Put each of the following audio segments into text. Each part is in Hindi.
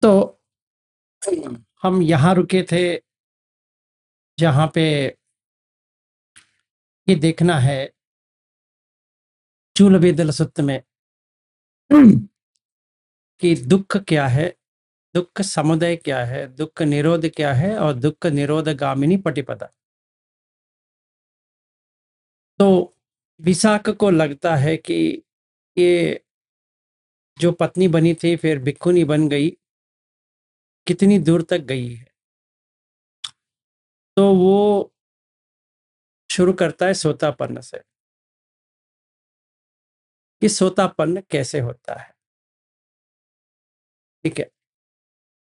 तो हम यहाँ रुके थे जहाँ पे ये देखना है चूलवेदल सुत्त में कि दुख क्या है, दुख समुदय क्या है, दुख निरोध क्या है और दुख निरोध गामिनी पटिपदा। तो विशाख को लगता है कि ये जो पत्नी बनी थी फिर भिक्षुनी बन गई, कितनी दूर तक गई है। तो वो शुरू करता है सोतापन्न से कि सोतापन्न कैसे होता है। ठीक है,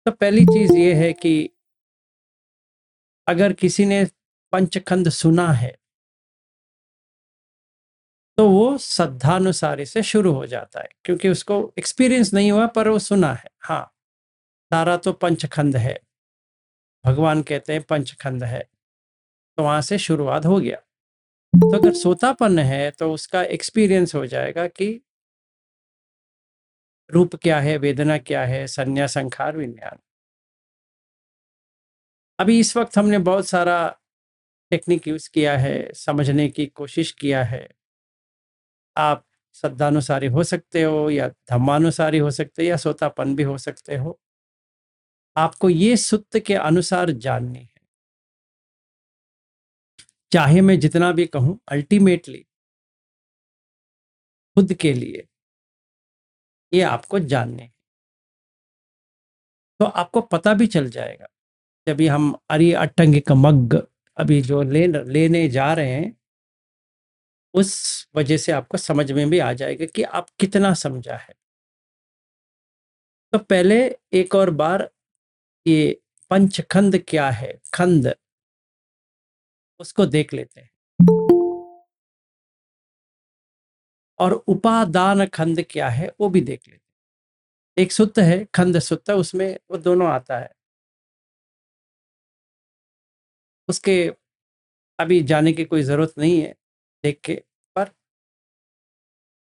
तो पहली चीज ये है कि अगर किसी ने पंचखंड सुना है तो वो श्रद्धानुसारी से शुरू हो जाता है, क्योंकि उसको एक्सपीरियंस नहीं हुआ पर वो सुना है। हाँ, सारा तो पंचखंड है, भगवान कहते हैं पंचखंड है, तो वहां से शुरुआत हो गया। तो अगर सोतापन्न है तो उसका एक्सपीरियंस हो जाएगा कि रूप क्या है, वेदना क्या है, संज्ञा संखार विज्ञान। अभी इस वक्त हमने बहुत सारा टेक्निक यूज किया है, समझने की कोशिश किया है। आप श्रद्धानुसारी हो सकते हो या धम्मानुसारी हो सकते हो या सोतापन भी हो सकते हो। आपको ये सूत्र के अनुसार जाननी है। चाहे मैं जितना भी कहूं, अल्टीमेटली खुद के लिए ये आपको जानने है। तो आपको पता भी चल जाएगा जब भी हम अरि अट्टंगिक मग्ग अभी जो लेने जा रहे हैं, उस वजह से आपको समझ में भी आ जाएगा कि आप कितना समझा है। तो पहले एक और बार ये पंचखंड क्या है, खंड, उसको देख लेते हैं। और उपादान खंड क्या है वो भी देख लेते हैं। एक सूत्र है खंड सूत्र, उसमें वो दोनों आता है। उसके अभी जाने की कोई जरूरत नहीं है, देख के पर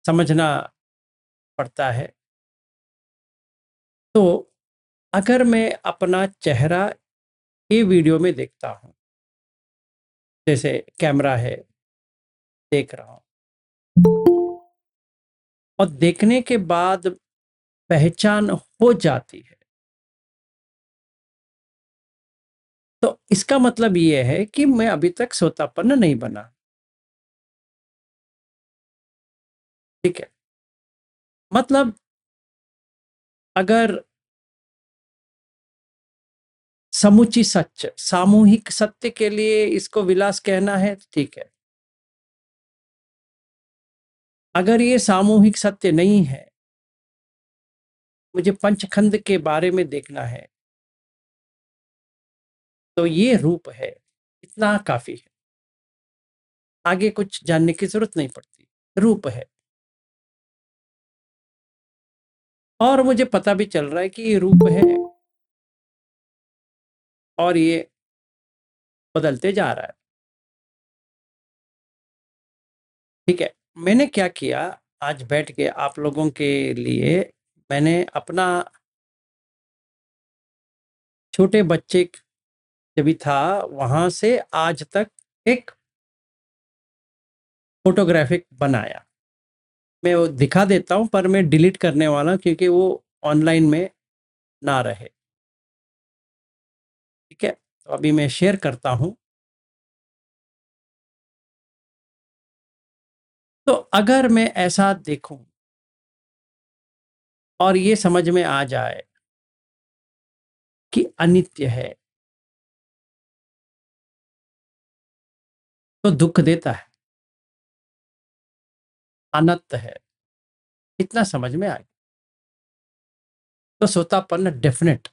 समझना पड़ता है। तो अगर मैं अपना चेहरा ये वीडियो में देखता हूं, जैसे कैमरा है, देख रहा हूं, और देखने के बाद पहचान हो जाती है, तो इसका मतलब ये है कि मैं अभी तक सोतापन्न नहीं बना। ठीक है, मतलब अगर समुची सच, सामूहिक सत्य के लिए इसको विलास कहना है तो ठीक है। अगर ये सामूहिक सत्य नहीं है, मुझे पंचखंड के बारे में देखना है, तो ये रूप है, इतना काफी है, आगे कुछ जानने की जरूरत नहीं पड़ती। रूप है, और मुझे पता भी चल रहा है कि ये रूप है और ये बदलते जा रहा है। ठीक है, मैंने क्या किया, आज बैठ के आप लोगों के लिए मैंने अपना छोटे बच्चे जब भी था वहां से आज तक एक फोटोग्राफिक बनाया। मैं वो दिखा देता हूं, पर मैं डिलीट करने वाला क्योंकि वो ऑनलाइन में ना रहे। ठीक है, तो अभी मैं शेयर करता हूं। तो अगर मैं ऐसा देखूं और ये समझ में आ जाए कि अनित्य है, तो दुख देता है, अनंत है, इतना समझ में आ गया, तो सोतापन्न डेफिनेट,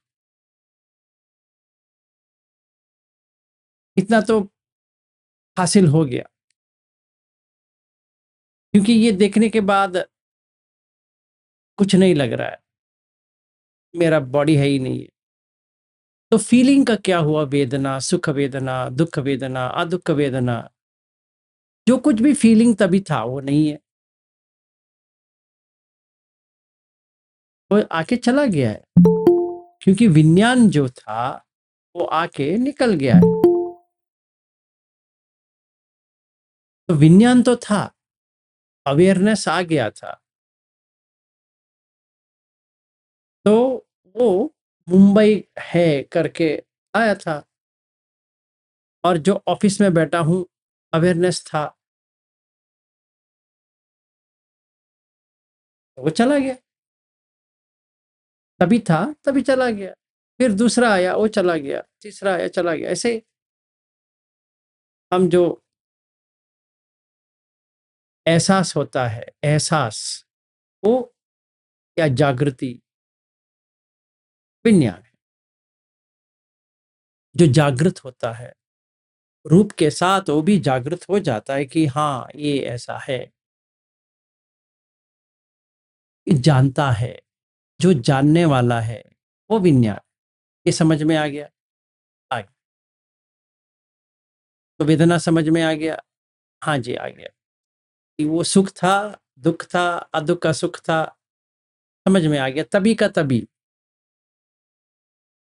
इतना तो हासिल हो गया। क्योंकि ये देखने के बाद कुछ नहीं लग रहा है, मेरा बॉडी है ही नहीं है, तो फीलिंग का क्या हुआ, वेदना, सुख वेदना, दुख वेदना, अदुख वेदना, जो कुछ भी फीलिंग तभी था वो नहीं है, वो आके चला गया है। क्योंकि विज्ञान जो था वो आके निकल गया है। तो विज्ञान तो था, अवेयरनेस आ गया था, तो वो मुंबई है करके आया था। और जो ऑफिस में बैठा हूँ, अवेयरनेस था, वो चला गया। तभी था, तभी चला गया। फिर दूसरा आया, वो चला गया। तीसरा आया, चला गया। ऐसे हम जो एहसास होता है, एहसास, वो या जागृति, विज्ञान है। जो जागृत होता है रूप के साथ, वो भी जागृत हो जाता है कि हाँ ये ऐसा है, ये जानता है। जो जानने वाला है वो विज्ञान। ये समझ में आ गया? आ गया। तो वेदना समझ में आ गया? हाँ जी, आ गया। कि वो सुख था, दुख था, अदुख का सुख था, समझ में आ गया। तभी का तभी,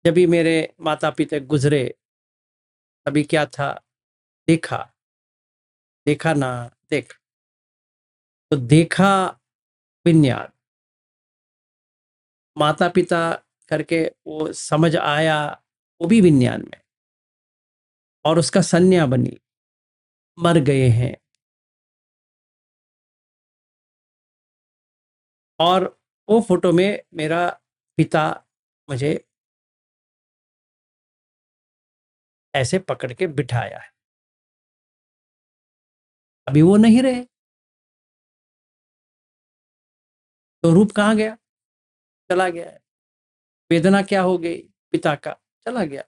जब भी मेरे माता पिता गुजरे, तभी क्या था? देखा। देखा ना, देख। तो देखा, विज्ञान। माता पिता करके वो समझ आया, वो भी विज्ञान में। और उसका संज्ञा बनी, मर गए हैं। और वो फोटो में मेरा पिता मुझे ऐसे पकड़ के बिठाया है। अभी वो नहीं रहे, तो रूप कहाँ गया? चला गया है। वेदना क्या हो गई? पिता का, चला गया।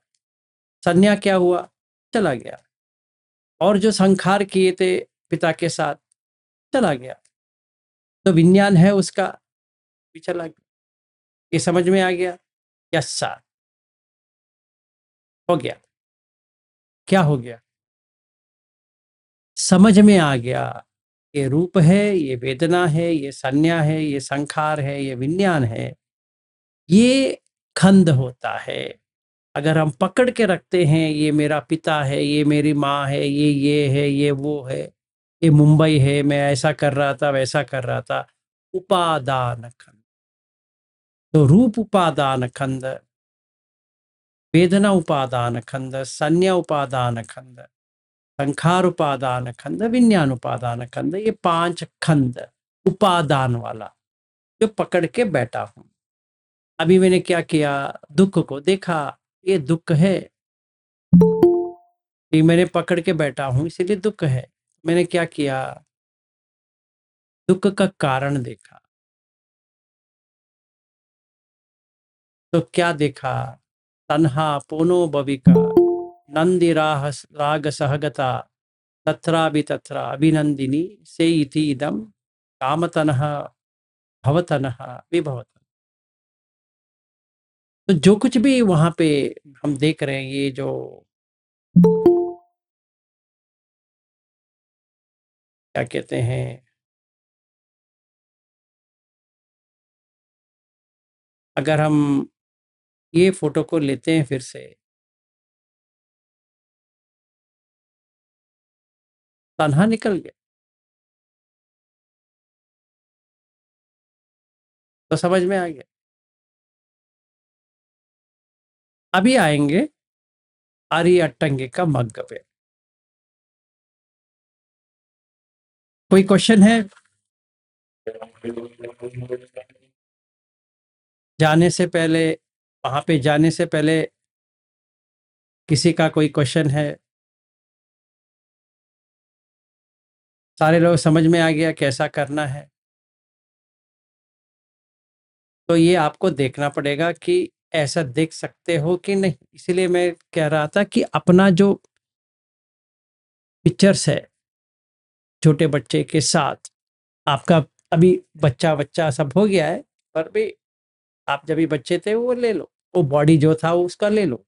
संज्ञा क्या हुआ? चला गया। और जो संखार किए थे पिता के साथ, चला गया। तो विज्ञान है उसका, भी चला गया। ये समझ में आ गया? Yes sir. हो गया। क्या हो गया? समझ में आ गया। ये रूप है, ये वेदना है, ये संज्ञा है, ये संखार है, ये विज्ञान है। ये खंड होता है। अगर हम पकड़ के रखते हैं, ये मेरा पिता है, ये मेरी माँ है, ये है, ये वो है, ये मुंबई है, मैं ऐसा कर रहा था, वैसा कर रहा था। उपादान खंड। तो रूप उपादान खंड, वेदना उपादान खंड, संज्ञा उपादान खंड, संखार उपादान खंड, विज्ञान उपादान खंड, ये 5 खंड उपादान वाला जो पकड़ के बैठा हूं। अभी मैंने क्या किया? दुख को देखा, ये दुख है। ये मैंने पकड़ के बैठा हूं, इसीलिए दुख है। मैंने क्या किया? दुख का कारण देखा। तो क्या देखा? तन्हा पोनो भविका, नंदी राग सहगता, तत्रापि तत्र अभिनंदिनी से इति इदम कामतनः भवतनः विभवत। तो जो कुछ भी वहां पे हम देख रहे हैं, ये जो क्या कहते हैं, अगर हम ये फोटो को लेते हैं फिर से, तन्हा निकल गया, तो समझ में आ गया। अभी आएंगे आर्य अट्टंगे का मग्ग पे। कोई क्वेश्चन है? जाने से पहले, वहां पे जाने से पहले किसी का कोई क्वेश्चन है? सारे लोग समझ में आ गया कैसा करना है? तो ये आपको देखना पड़ेगा कि ऐसा देख सकते हो कि नहीं। इसलिए मैं कह रहा था कि अपना जो पिक्चर्स है छोटे बच्चे के साथ, आपका अभी बच्चा बच्चा सब हो गया है, पर भी आप जब भी बच्चे थे वो ले लो, वो बॉडी जो था वो उसका ले लो,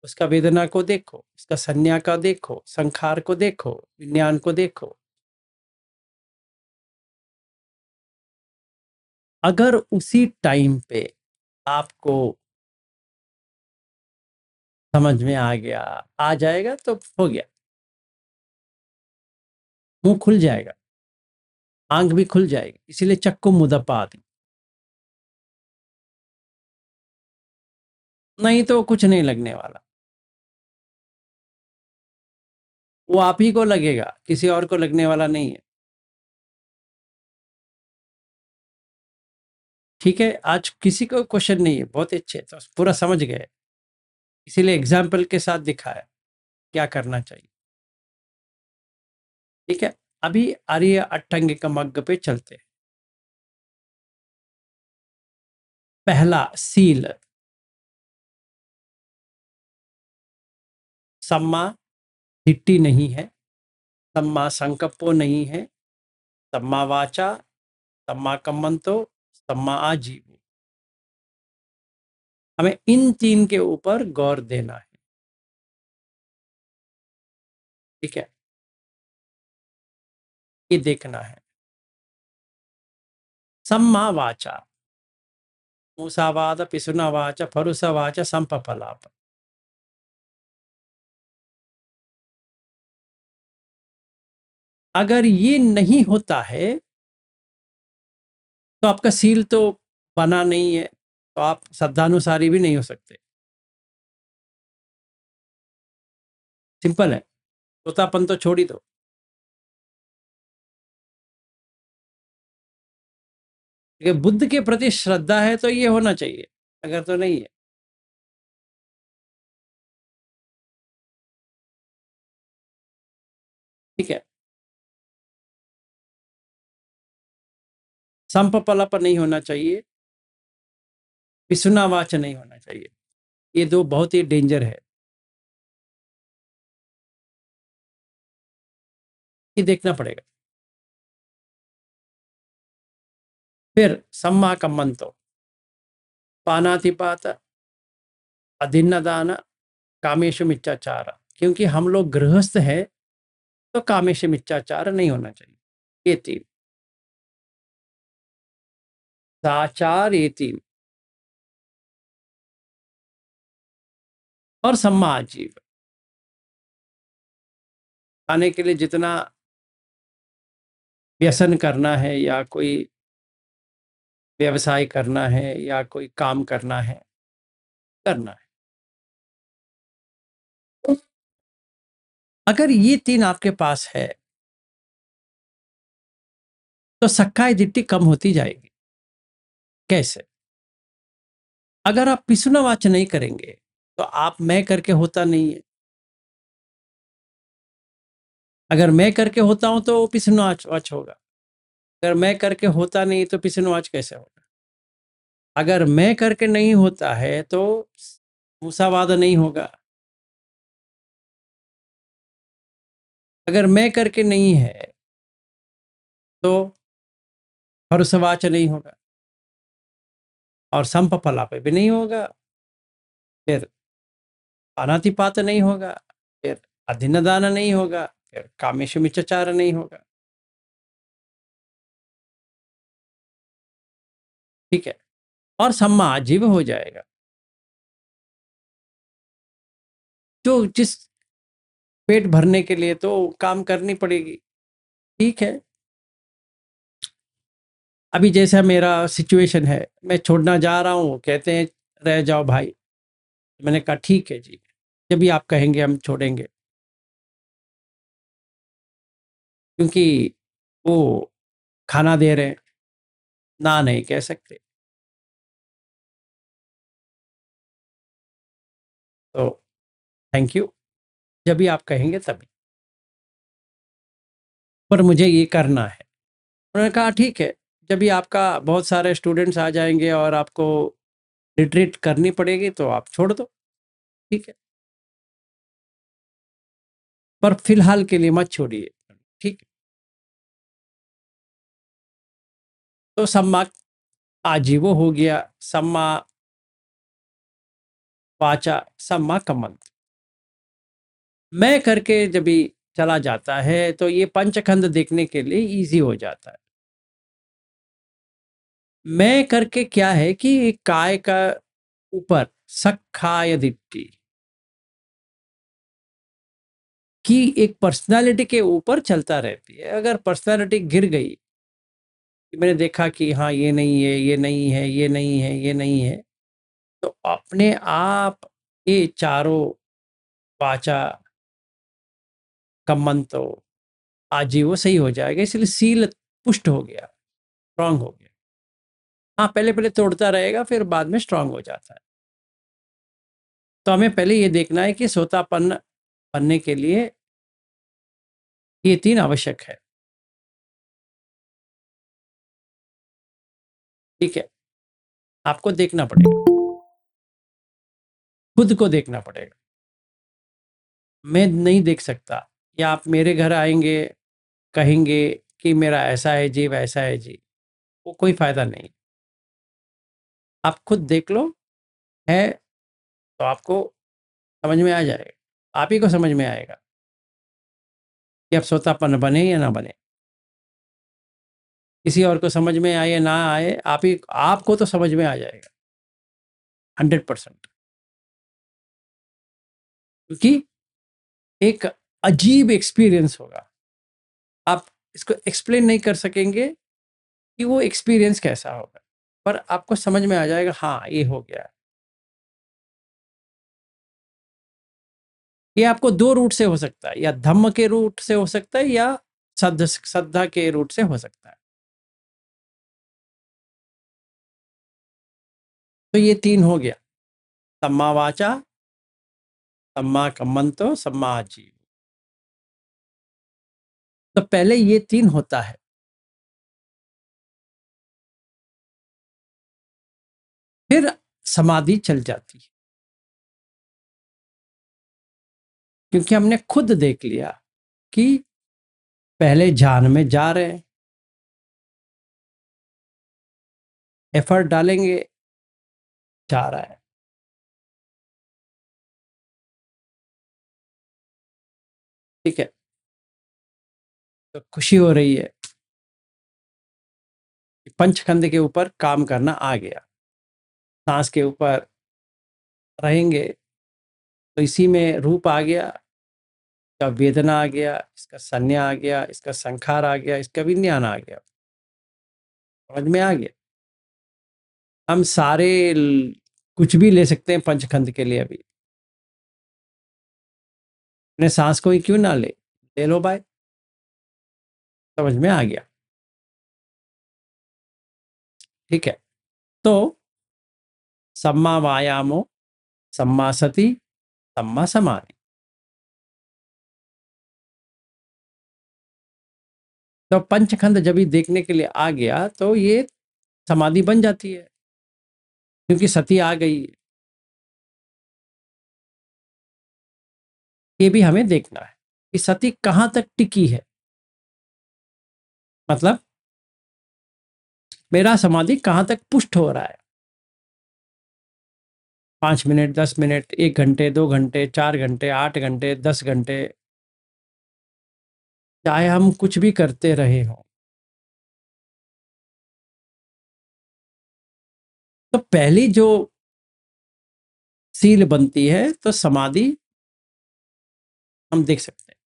उसका वेदना को देखो, उसका संज्ञा का देखो, संखार को देखो, विज्ञान को देखो। अगर उसी टाइम पे आपको समझ में आ गया, आ जाएगा तो हो गया, मुंह खुल जाएगा, आंख भी खुल जाएगी, इसीलिए चक्कू मुदप्पा आदि। नहीं तो कुछ नहीं लगने वाला, वो आप ही को लगेगा, किसी और को लगने वाला नहीं है। ठीक है, आज किसी को क्वेश्चन नहीं है, बहुत अच्छे, तो पूरा समझ गए, इसीलिए एग्जाम्पल के साथ दिखाया क्या करना चाहिए। ठीक है, अभी आर्य अट्टांगिक मग्ग पे चलते हैं। पहला सील, सम्मा दिट्टी नहीं है, सम्मा संकप्पो नहीं है, सम्मा वाचा, सम्मा कम्मंतो, सम्मा आजीवो। हमें इन तीन के ऊपर गौर देना है। ठीक है, ये देखना है। सम्मा वाचा, मूसावाद, पिसुनावाच, फरुसवाच, संपपलाप। अगर ये नहीं होता है तो आपका सील तो बना नहीं है, तो आप शब्दानुसारी भी नहीं हो सकते। सिंपल है, तोतापन तो छोड़ ही दो। ठीक है, बुद्ध के प्रति श्रद्धा है तो ये होना चाहिए, अगर तो नहीं है। ठीक है, संपपलप नहीं होना चाहिए, पिसुनावाच नहीं होना चाहिए, ये दो बहुत ही डेंजर है, ये देखना पड़ेगा। फिर सम्मा कम्मंतो, पानातिपात, अदिन्नदान, कामेशु मिच्चाचार। क्योंकि हम लोग गृहस्थ है तो कामेशु मिच्चाचार नहीं होना चाहिए। ये तीन साचार, ये तीन, और सम्मा आजीव, खाने के लिए जितना व्यसन करना है या कोई व्यवसाय करना है या कोई काम करना है, करना है। अगर ये तीन आपके पास है तो सक्काय दिट्टी कम होती जाएगी। कैसे? अगर आप पिछुनावाच नहीं करेंगे तो आप मैं करके होता नहीं है, अगर मैं करके होता हूं तो पिछुनावाच होगा, अगर मैं करके होता नहीं तो पिछुनावाच कैसे होगा? अगर मैं करके नहीं होता है तो मूसावाद नहीं होगा, अगर मैं करके नहीं है तो भरोसवाच नहीं होगा, और संपफला पे भी नहीं होगा, फिर अनातिपात नहीं होगा, फिर अधिनदान नहीं होगा, फिर कामेशु मिच्चाचार नहीं होगा। ठीक है, और सम्मा आजीव हो जाएगा। जो जिस पेट भरने के लिए तो काम करनी पड़ेगी। ठीक है, अभी जैसा मेरा सिचुएशन है, मैं छोड़ना जा रहा हूँ, कहते हैं रह जाओ भाई, मैंने कहा ठीक है जी, जब भी आप कहेंगे हम छोड़ेंगे, क्योंकि वो खाना दे रहे हैं, ना नहीं कह सकते। तो थैंक यू, जब भी आप कहेंगे तभी, पर मुझे ये करना है। उन्होंने कहा ठीक है, जब भी आपका बहुत सारे स्टूडेंट्स आ जाएंगे और आपको रिट्रीट करनी पड़ेगी तो आप छोड़ दो। ठीक है, पर फिलहाल के लिए मत छोड़िए। ठीक है, तो सम्मा आजीवो हो गया, सम्मा वाचा, सम्मा कम्मंत। मैं करके जब भी चला जाता है तो ये पंचखंड देखने के लिए इजी हो जाता है। मैं करके क्या है कि काय का ऊपर सखाय दिट्टी, कि एक पर्सनालिटी के ऊपर चलता रहती है। अगर पर्सनालिटी गिर गई, मैंने देखा कि हाँ ये नहीं है, ये नहीं है, ये नहीं है, ये नहीं है, तो अपने आप ये चारों वाचा कम्मंतो आजीवो सही हो जाएगा। इसलिए सील पुष्ट हो गया, स्ट्रांग हो गया। हाँ, पहले-पहले तोड़ता रहेगा, फिर बाद में स्ट्रांग हो जाता है। तो हमें पहले ये देखना है कि सोतापन्न बनने के लिए ये 3 आवश्यक है। ठीक है? आपको देखना पड़ेगा, खुद को देखना पड़ेगा। मैं नहीं देख सकता, या आप मेरे घर आएँगे, कहेंगे कि मेरा ऐसा है जी, वैसा है जी, वो कोई फ़ायदा नहीं। आप खुद देख लो, है तो आपको समझ में आ जाएगा। आप ही को समझ में आएगा कि अब सोतापन्न बने या ना बने। किसी और को समझ में आए या ना आए, आपको तो समझ में आ जाएगा 100%। क्योंकि एक अजीब एक्सपीरियंस होगा। आप इसको एक्सप्लेन नहीं कर सकेंगे कि वो एक्सपीरियंस कैसा होगा, पर आपको समझ में आ जाएगा, हाँ, ये हो गया। ये आपको 2 रूट से हो सकता है, या धम्म के रूट से हो सकता है, या श्रद्धा के रूट से हो सकता है। तो ये 3 हो गया, सम्मा वाचा, सम्मा कम्मंतो, सम्मा आजीव। तो पहले ये 3 होता है। फिर समाधि चल जाती है, क्योंकि हमने खुद देख लिया कि पहले ध्यान में जा रहे हैं, एफर्ट डालेंगे, जा रहा है। ठीक है? तो खुशी हो रही है कि पंचखंड के ऊपर काम करना आ गया। सांस के ऊपर रहेंगे तो इसी में रूप आ गया, इसका वेदना आ गया, इसका संज्ञा आ गया, इसका संखार आ गया, इसका विज्ञान आ गया। समझ में आ गया? हम सारे कुछ भी ले सकते हैं पंचखंड के लिए। अभी अपने सांस को ही क्यों ना ले लो भाई। समझ में आ गया? ठीक है? तो सम्मा वायामो, सम्मा सति, सम्मा समाधि। तो पंचखंड जब भी देखने के लिए आ गया तो ये समाधि बन जाती है, क्योंकि सती आ गई है। ये भी हमें देखना है कि सती कहाँ तक टिकी है। मतलब मेरा समाधि कहाँ तक पुष्ट हो रहा है। 5 मिनट, 10 मिनट, 1 घंटे, 2 घंटे, 4 घंटे, 8 घंटे, 10 घंटे, चाहे हम कुछ भी करते रहे हों। तो पहली जो सील बनती है तो समाधि हम देख सकते हैं।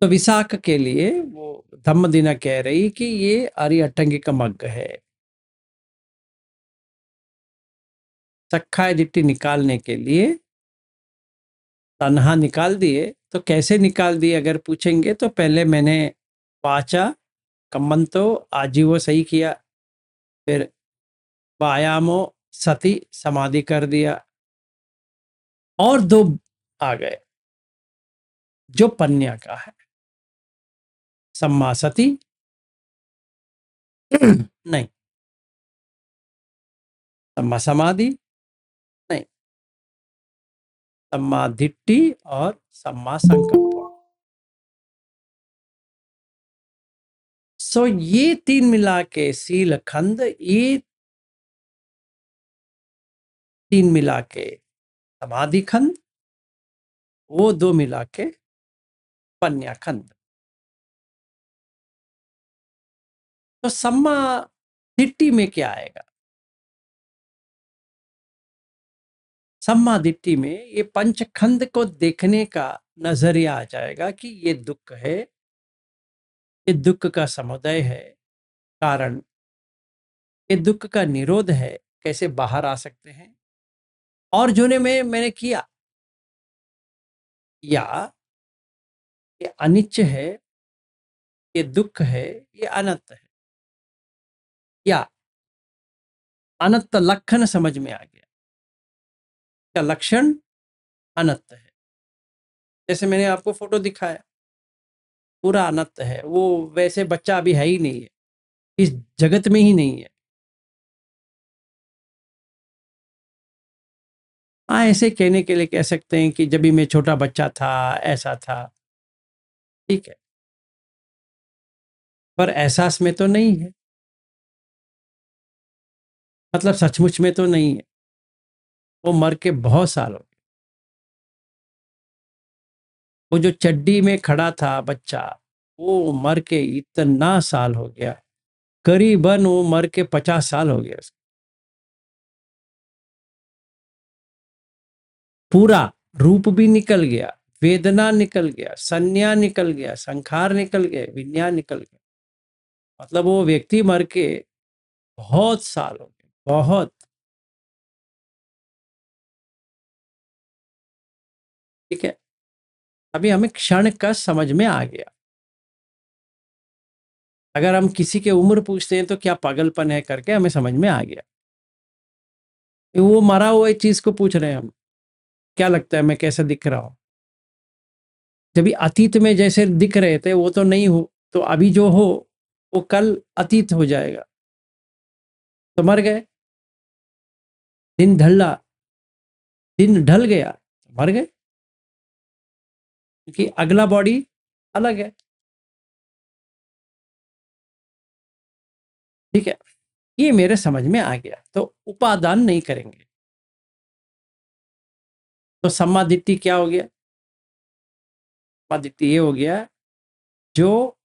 तो विशाख के लिए वो धम्मदिना कह रही कि ये आर्य अट्टंगी का मग्ग है। सखाय दिट्टी निकालने के लिए तन्हा निकाल दिए। तो कैसे निकाल दिए अगर पूछेंगे, तो पहले मैंने वाचा कम्मंतो आजीवो सही किया, फिर वायामो सती समाधि कर दिया, और 2 आ गए जो पन्या का है, सम्मा सती नहीं, सम्मा समाधि नहीं, सम्मा दिट्ठी और सम्मा संकल्प। सो ये 3 मिला के सील खंड, ये 3 मिला के समाधि खंड, वो 2 मिला के पन्या खंड। तो सम्मा दिट्ठी में क्या आएगा? सम्मादिट्ठी में ये पंचखंड को देखने का नजरिया आ जाएगा कि ये दुख है, ये दुख का समुदय है, कारण, ये दुख का निरोध है, कैसे बाहर आ सकते हैं, और जो ने मैंने किया, या ये अनिच्य है, ये दुख है, ये अनंत है, या अनंत लक्षण समझ में आ गया, क्या लक्षण अनंत है। जैसे मैंने आपको फोटो दिखाया, पूरा अनंत है, वो वैसे बच्चा अभी है ही नहीं है, इस जगत में ही नहीं है। हाँ, ऐसे कहने के लिए कह सकते हैं कि जब भी मैं छोटा बच्चा था ऐसा था, ठीक है, पर एहसास में तो नहीं है, मतलब सचमुच में तो नहीं है। वो मर के बहुत साल हो गए। वो जो चड्डी में खड़ा था बच्चा, वो मर के इतना साल हो गया, करीबन वो मर के 50 साल हो गया। पूरा रूप भी निकल गया, वेदना निकल गया, संज्ञा निकल गया, संखार निकल गए, विज्ञान निकल गया। मतलब वो व्यक्ति मर के बहुत साल हो गए, बहुत। ठीक है, अभी हमें क्षण का समझ में आ गया। अगर हम किसी के उम्र पूछते हैं तो क्या पागलपन है करके हमें समझ में आ गया। वो मरा हुआ चीज को पूछ रहे हैं हम, क्या लगता है मैं कैसा दिख रहा हूं। जब अतीत में जैसे दिख रहे थे वो तो नहीं हो, तो अभी जो हो वो कल अतीत हो जाएगा। तो मर गए, दिन ढला, दिन ढल गया, मर गए, क्योंकि अगला बॉडी अलग है। ठीक है, ये मेरे समझ में आ गया, तो उपादान नहीं करेंगे। तो सम्मादिट्ठी क्या हो गया? सम्मादिट्ठी ये हो गया, जो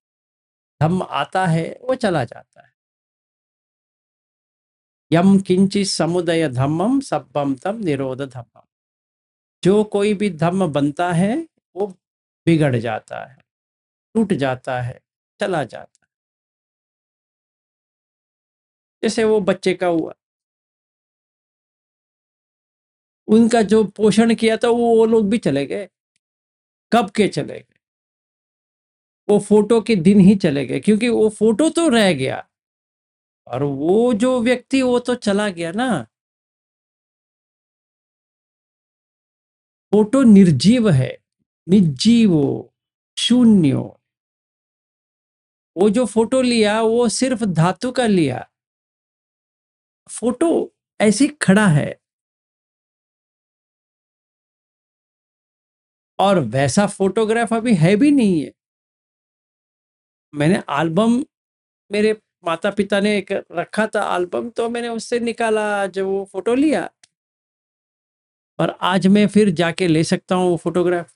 धम्म आता है वो चला जाता है। यम किंचित समुदय धम्मम सब्बम तम निरोध धम्मम। जो कोई भी धम्म बनता है वो बिगड़ जाता है, टूट जाता है, चला जाता है। जैसे वो बच्चे का हुआ, उनका जो पोषण किया था वो लोग भी चले गए। कब के चले गए? वो फोटो के दिन ही चले गए, क्योंकि वो फोटो तो रह गया और वो जो व्यक्ति वो तो चला गया ना। फोटो निर्जीव है, निर्जीव, शून्य। वो जो फोटो लिया वो सिर्फ धातु का लिया, फोटो ऐसे खड़ा है, और वैसा फोटोग्राफ अभी है भी नहीं है। मैंने एल्बम, मेरे माता पिता ने एक रखा था एल्बम, तो मैंने उससे निकाला जो वो फोटो लिया, और आज मैं फिर जाके ले सकता हूँ वो फोटोग्राफ।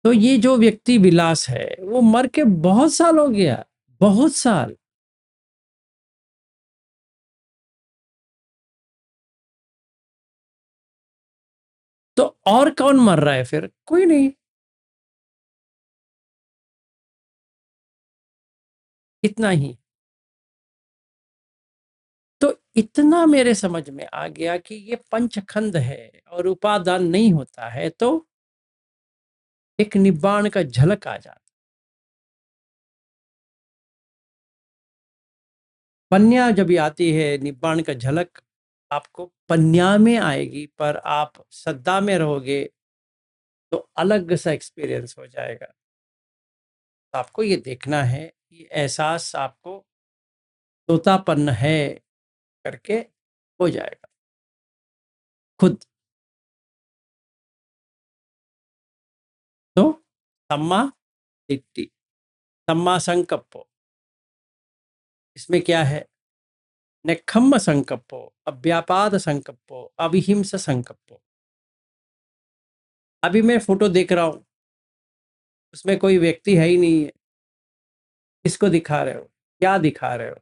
तो ये जो व्यक्ति विलास है वो मर के बहुत साल हो गया, बहुत साल। तो और कौन मर रहा है फिर? कोई नहीं, इतना ही। तो इतना मेरे समझ में आ गया कि ये पंचखंड है और उपादान नहीं होता है, तो एक निब्बाण का झलक आ जाता। पन्या जब भी आती है, निब्बाण का झलक आपको पन्या में आएगी, पर आप श्रद्धा में रहोगे तो अलग सा एक्सपीरियंस हो जाएगा। आपको ये देखना है, ये एहसास आपको तोतापन है करके हो जाएगा खुद। तो सम्मा दिट्ठी, सम्मा संकप्पो, इसमें क्या है? नेखम्म संकप्पो, अव्यापाद संकप्पो, अविहिंस संकप्पो। अभी मैं फोटो देख रहा हूं, उसमें कोई व्यक्ति है ही नहीं है। किसको दिखा रहे हो? क्या दिखा रहे हो?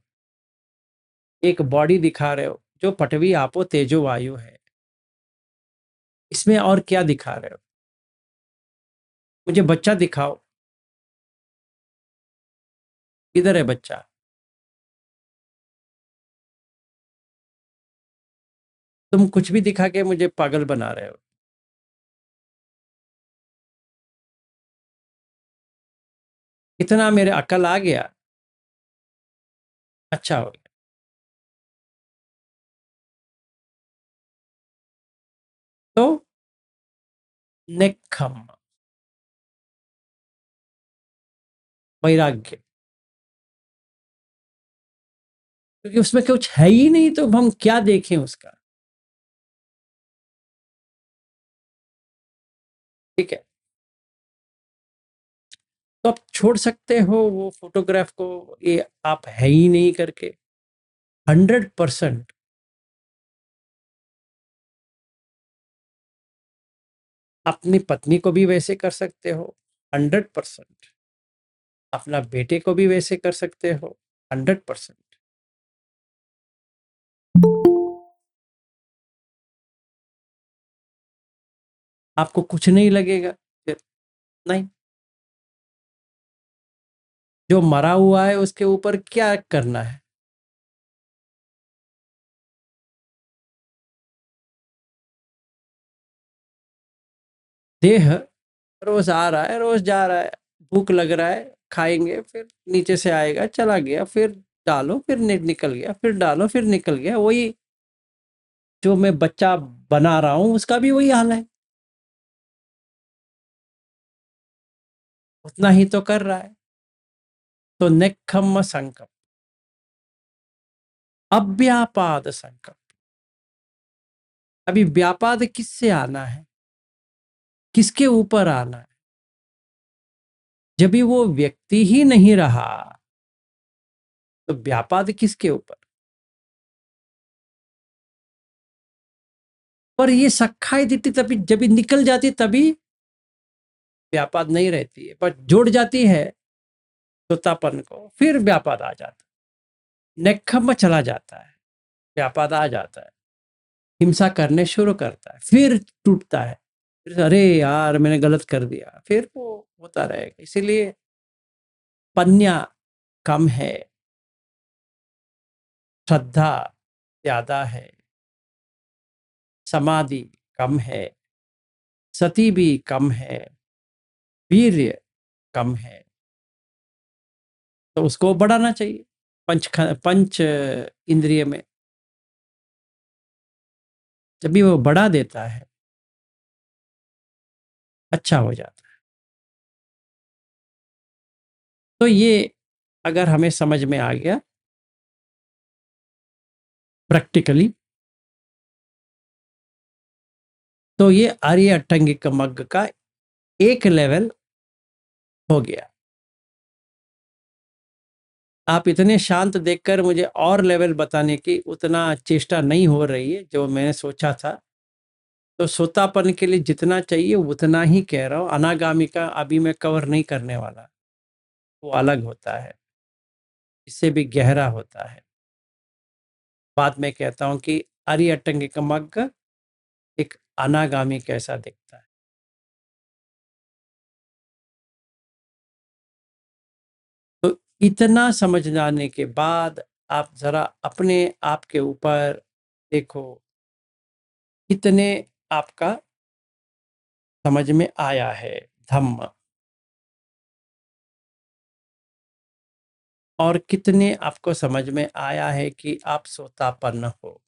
एक बॉडी दिखा रहे हो जो पटवी आपो तेजो वायु है, इसमें और क्या दिखा रहे हो? मुझे बच्चा दिखाओ, किधर है बच्चा? तुम कुछ भी दिखा के मुझे पागल बना रहे हो। इतना मेरे अकल आ गया, अच्छा हो गया। तो नेक्खम, वैराग्य, क्योंकि उसमें कुछ है ही नहीं तो हम क्या देखें उसका। ठीक है, तो आप छोड़ सकते हो वो फोटोग्राफ को, ये आप है ही नहीं करके 100%। अपनी पत्नी को भी वैसे कर सकते हो 100%। अपना बेटे को भी वैसे कर सकते हो 100%। आपको कुछ नहीं लगेगा फिर, नहीं। जो मरा हुआ है उसके ऊपर क्या करना है? देह रोज आ रहा है, रोज जा रहा है, भूख लग रहा है, खाएंगे, फिर नीचे से आएगा, चला गया, फिर डालो, फिर निकल गया, फिर डालो, फिर निकल गया। वही जो मैं बच्चा बना रहा हूं उसका भी वही हाल है, उतना ही तो कर रहा है। तो नेक्खम्म संकल्प, अव्यापाद संकल्प। अभी व्यापाद किससे आना है, किसके ऊपर आना है? जब भी वो व्यक्ति ही नहीं रहा तो व्यापाद किसके ऊपर? पर ये सखाई दिट्टी तभी जब भी निकल जाती तभी व्यापाद नहीं रहती है, पर जोड़ जाती है तोतापन को, फिर व्यापाद आ जाता है, नेक्खम्म चला जाता है, व्यापाद आ जाता है, हिंसा करने शुरू करता है, फिर टूटता है, फिर अरे यार मैंने गलत कर दिया, फिर वो होता रहेगा। इसीलिए पन्या कम है, श्रद्धा ज्यादा है, समाधि कम है, सती भी कम है, वीर्य कम है, तो उसको बढ़ाना चाहिए पंच इंद्रिय में। जब भी वो बढ़ा देता है अच्छा हो जाता है। तो ये अगर हमें समझ में आ गया प्रैक्टिकली, तो ये आर्य अट्टंगिक मग्ग का एक लेवल हो गया। आप इतने शांत देखकर मुझे और लेवल बताने की उतना चेष्टा नहीं हो रही है जो मैंने सोचा था। तो सोतापन के लिए जितना चाहिए उतना ही कह रहा हूँ, अनागामी का अभी मैं कवर नहीं करने वाला, वो अलग होता है, इससे भी गहरा होता है। बाद में कहता हूँ कि आर्य अट्टंगिक मग्ग एक अनागामी कैसा दिखता है। तो इतना समझ जाने के बाद आप जरा अपने आप के ऊपर देखो कितने आपका समझ में आया है धम्म, और कितने आपको समझ में आया है कि आप सोतापन्न हो।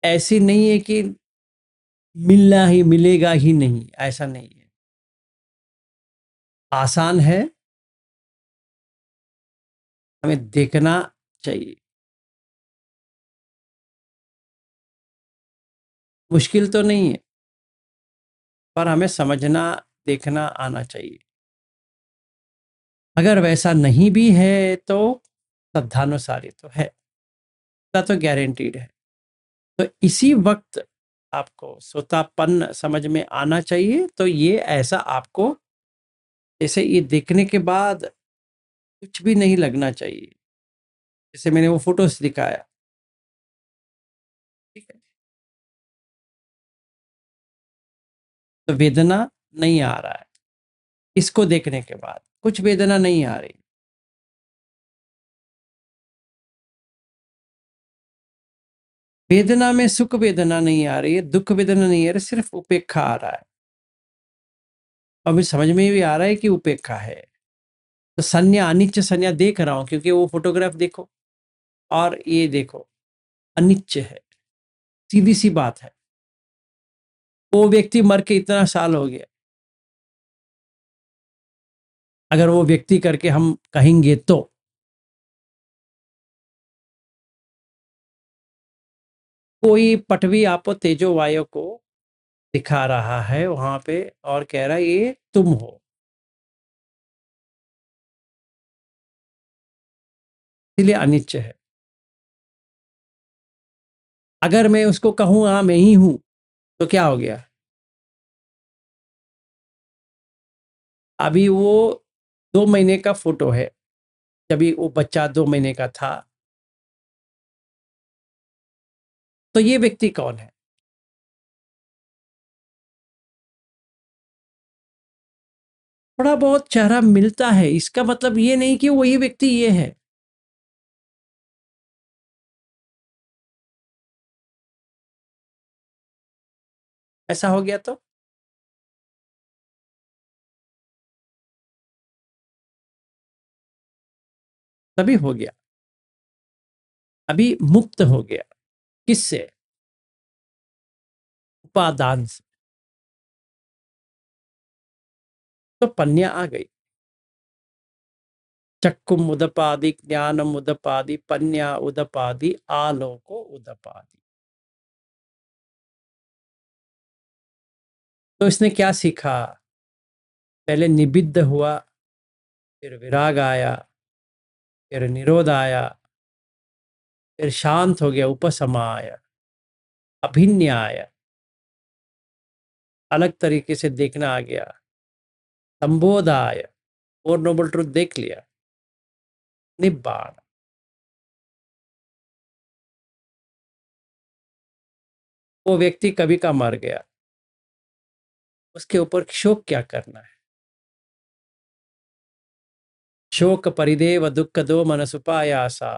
ऐसी नहीं है कि मिलना ही मिलेगा ही नहीं, ऐसा नहीं है। आसान है, हमें देखना चाहिए। मुश्किल तो नहीं है, पर हमें समझना देखना आना चाहिए। अगर वैसा नहीं भी है तो श्रद्धानुसारी तो है, तो गारंटीड है। तो इसी वक्त आपको सोतापन्न समझ में आना चाहिए। तो ये ऐसा आपको जैसे ये देखने के बाद कुछ भी नहीं लगना चाहिए, जैसे मैंने वो फोटोज दिखाया, ठीक है। तो वेदना नहीं आ रहा है, इसको देखने के बाद कुछ वेदना नहीं आ रही। वेदना में सुख वेदना नहीं आ रही है, दुख वेदना नहीं आ रही, सिर्फ उपेक्षा आ रहा है। और मुझे समझ में भी आ रहा है कि उपेक्षा है। तो संज्ञा, अनिच्य संज्ञा देख रहा हूं, क्योंकि वो फोटोग्राफ देखो और ये देखो, अनिच्य है, सीधी सी बात है। वो व्यक्ति मर के इतना साल हो गया, अगर वो व्यक्ति करके हम कहेंगे तो कोई पटवी आपो तेजो वायु को दिखा रहा है वहां पे और कह रहा है ये तुम हो, इसलिए अनिच्य है। अगर मैं उसको कहूं हाँ मैं ही हूं, तो क्या हो गया? अभी वो 2 महीने का फोटो है, जब वो बच्चा 2 महीने का था। तो ये व्यक्ति कौन है? थोड़ा बहुत चेहरा मिलता है, इसका मतलब ये नहीं कि वही व्यक्ति ये है। ऐसा हो गया तो तभी हो गया, अभी मुक्त हो गया। किससे? उपादान से। तो पन्या आ गई। चक्कुम उदपादि, ज्ञानम उदपादि, पन्या उदपादि, आलोको उदपादि। तो इसने क्या सीखा? पहले निबिद्ध हुआ, फिर विराग आया, फिर निरोध आया, फिर शांत हो गया, उपशमा आया, अभिन्य आया, अलग तरीके से देखना आ गया, संबोध आया, और नोबल ट्रुथ देख लिया, निब्बाण। वो व्यक्ति कभी का मर गया, उसके ऊपर शोक क्या करना है? शोक परिदेव दुख दो मनसुपायासा,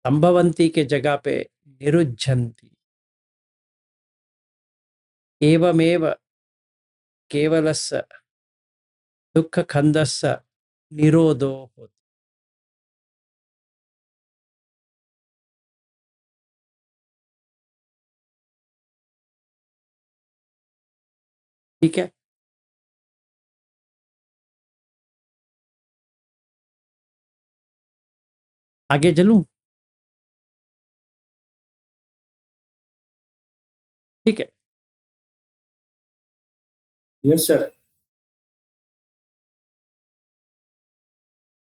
संभवंती के जगह पे निरुज्जन्ति। एवमेव केवलस्य दुख खंदस्य निरोधो होता। ठीक है, आगे चलूं? ठीक है। Yes sir.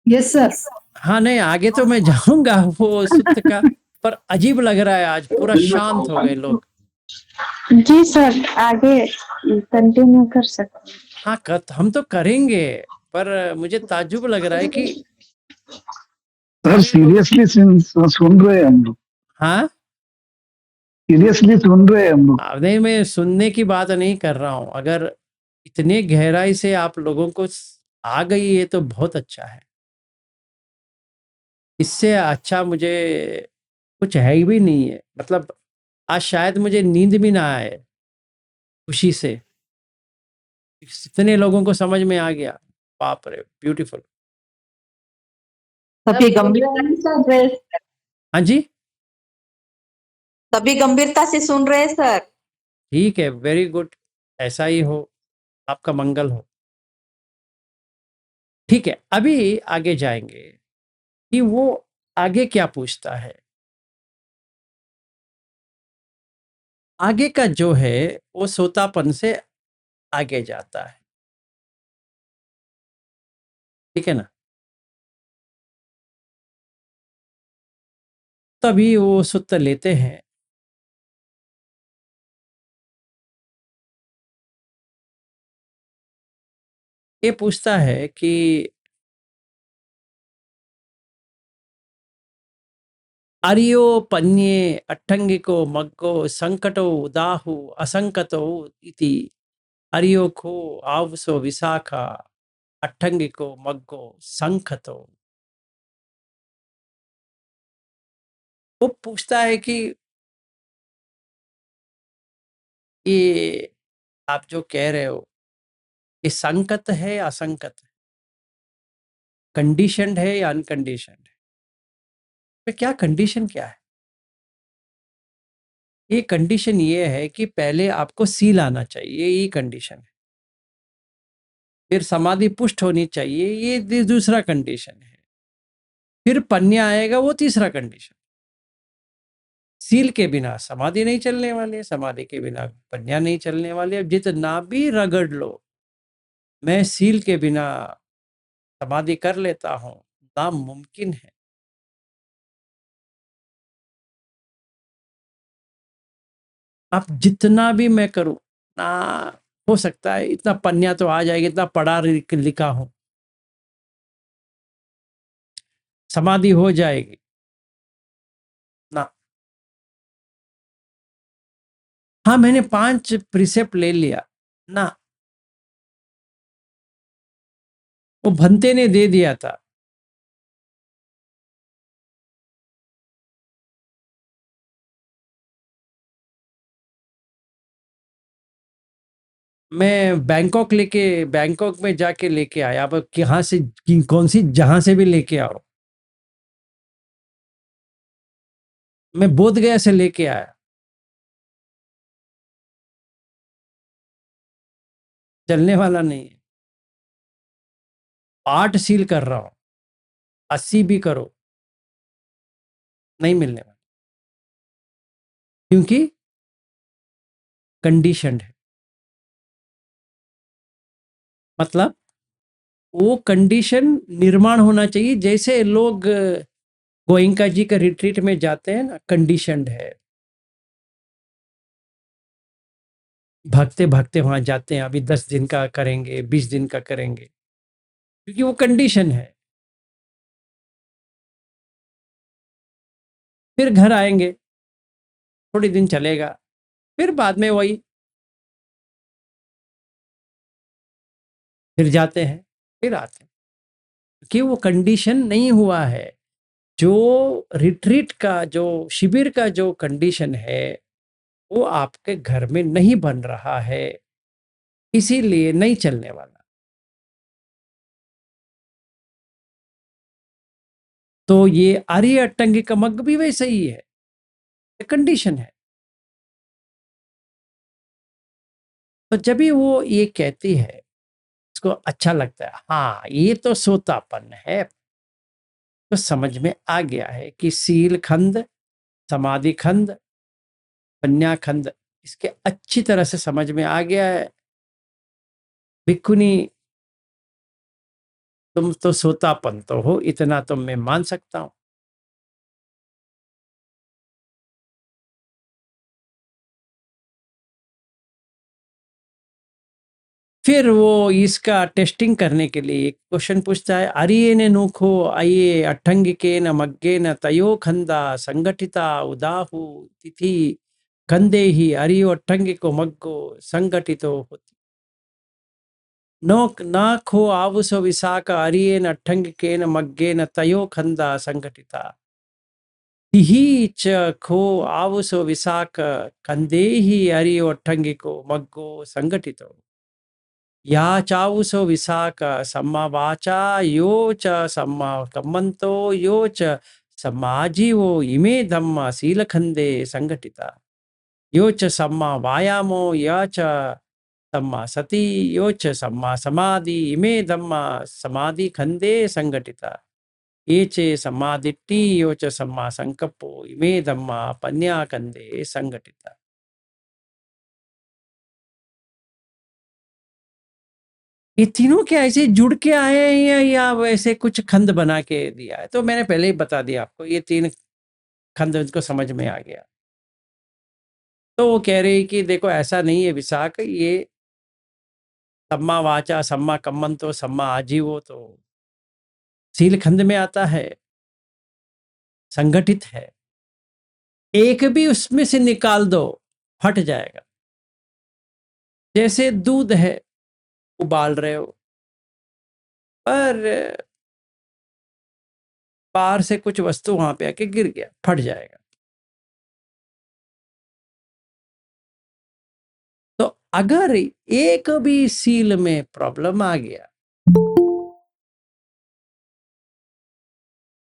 Yes sir. हाँ नहीं, आगे तो मैं जाऊंगा वो सूत्र का, पर अजीब लग रहा है, आज पूरा शांत हो गए लोग। जी सर, आगे कंटिन्यू कर सकते हैं। हाँ हम तो करेंगे, पर मुझे ताज्जुब लग रहा है कि सर सीरियसली सुन रहे हैं हम लोग, हाँ। सीरियसली सुन रहे हैं हम लोग। नहीं, मैं सुनने की बात नहीं कर रहा हूँ, अगर इतने गहराई से आप लोगों को आ गई है तो बहुत अच्छा है। इससे अच्छा मुझे कुछ है ही भी नहीं है, मतलब आज शायद मुझे नींद भी ना आए खुशी से, इतने लोगों को समझ में आ गया। बाप रे, ब्यूटीफुल। सभी गंभीरता से सुन रहे हैं। हाँ जी, सभी गंभीरता से सुन रहे हैं सर। ठीक है, वेरी गुड, ऐसा ही हो, आपका मंगल हो। ठीक है, अभी आगे जाएंगे कि वो आगे क्या पूछता है। आगे का जो है वो सोतापन से आगे जाता है, ठीक है ना। तभी वो सूत्र लेते हैं। ये पूछता है कि अरियो पन्ये अट्टंगिको मग्गो संकटो उदाहु असंकतो इति अरियोको आवसो विशाखा अट्टंगिको मग्गो संकतो। वो पूछता है कि ये आप जो कह रहे हो ये संकत है या असंकत है, कंडीशनड है या अनकंडीशनड है? तो क्या कंडीशन क्या है? ये कंडीशन ये है कि पहले आपको सील आना चाहिए, ये कंडीशन है। फिर समाधि पुष्ट होनी चाहिए, ये दूसरा कंडीशन है। फिर पन्या आएगा, वो तीसरा कंडीशन। सील के बिना समाधि नहीं चलने वाले, समाधि के बिना पन्या नहीं चलने वाले। अब जितना भी रगड़ लो, मैं सील के बिना समाधि कर लेता हूं, नामुमकिन है। आप जितना भी मैं करूं ना, हो सकता है इतना पन्या तो आ जाएगी, इतना पढ़ा लिखा हूं, समाधि हो जाएगी ना। हाँ, मैंने 5 प्रिसेप्ट ले लिया ना, वो भंते ने दे दिया था। मैं बैंकॉक में जाके लेके आया। अब कहाँ से कौन सी जहां से भी लेके आओ, मैं बोध गया से लेके आया, चलने वाला नहीं है। 8 सील कर रहा हूं, 80 भी करो, नहीं मिलने वाला, क्योंकि कंडीशनड है। मतलब वो कंडीशन निर्माण होना चाहिए। जैसे लोग गोयंका जी का रिट्रीट में जाते हैं ना, कंडीशनड है, भागते भागते वहां जाते हैं, अभी 10 दिन का करेंगे, 20 दिन का करेंगे, क्योंकि वो कंडीशन है। फिर घर आएंगे, थोड़ी दिन चलेगा, फिर बाद में वही, फिर जाते हैं, फिर आते हैं, कि वो कंडीशन नहीं हुआ है। जो रिट्रीट का, जो शिविर का जो कंडीशन है, वो आपके घर में नहीं बन रहा है, इसीलिए नहीं चलने वाला। तो ये आर्य अट्टंगी का मग भी वैसे ही है, कंडीशन है। तो जब भी वो ये कहती है, उसको अच्छा लगता है, हाँ ये तो सोतापन है, तो समझ में आ गया है कि सील खंड, समाधि खंड, पन्या खंड, इसके अच्छी तरह से समझ में आ गया है। भिक्खुनी, तुम तो सोतापन तो हो, इतना तो मैं मान सकता हूं। फिर वो इसका टेस्टिंग करने के लिए एक क्वेश्चन पूछता है, अरिये नूखो अये अट्ठंगिके न मग्गे न तयो खंदा संगठिता उदाहु तिथि खंदे ही अरियो अट्ठंगिको मग्गो संगठितो होती। नो ना खो आवुसो विशाख अरिये न अट्ठंगिके न मग्गे न तयो खंदा संगठिता तिहि च खो आवुसो विशाख खंदे ही अरियो अट्ठंगिको मग्गो संगठितो। या चावुसो विशाख सम्मा वाचा यो च सम्मा कम्मंतो यो च सम्माजीवो इमे धम्मा शीलखंदे संगठिता यो च सम्मा वायामो या च सम्मा सती यो च सम्मा समाधि इमे धम्मा समाधि खंदे संगठिता ये चे समाधिट्टी यो च सम्मा संकप्पो इमे धम्मा पन्या खंदे संगठिता। ये तीनों क्या ऐसे जुड़ के आए हैं या वैसे कुछ खंड बना के दिया है? तो मैंने पहले ही बता दिया आपको, ये 3 खंड उनको समझ में आ गया। तो वो कह रही कि देखो ऐसा नहीं है विशाख, ये सम्मा वाचा, सम्मा कम्मंतो, सम्मा आजीवो तो शील खंड में आता है, संगठित है। एक भी उसमें से निकाल दो, फट जाएगा। जैसे दूध है, उबाल रहे हो, पर बाहर से कुछ वस्तु वहां पे आके गिर गया, फट जाएगा। तो अगर एक भी सील में प्रॉब्लम आ गया,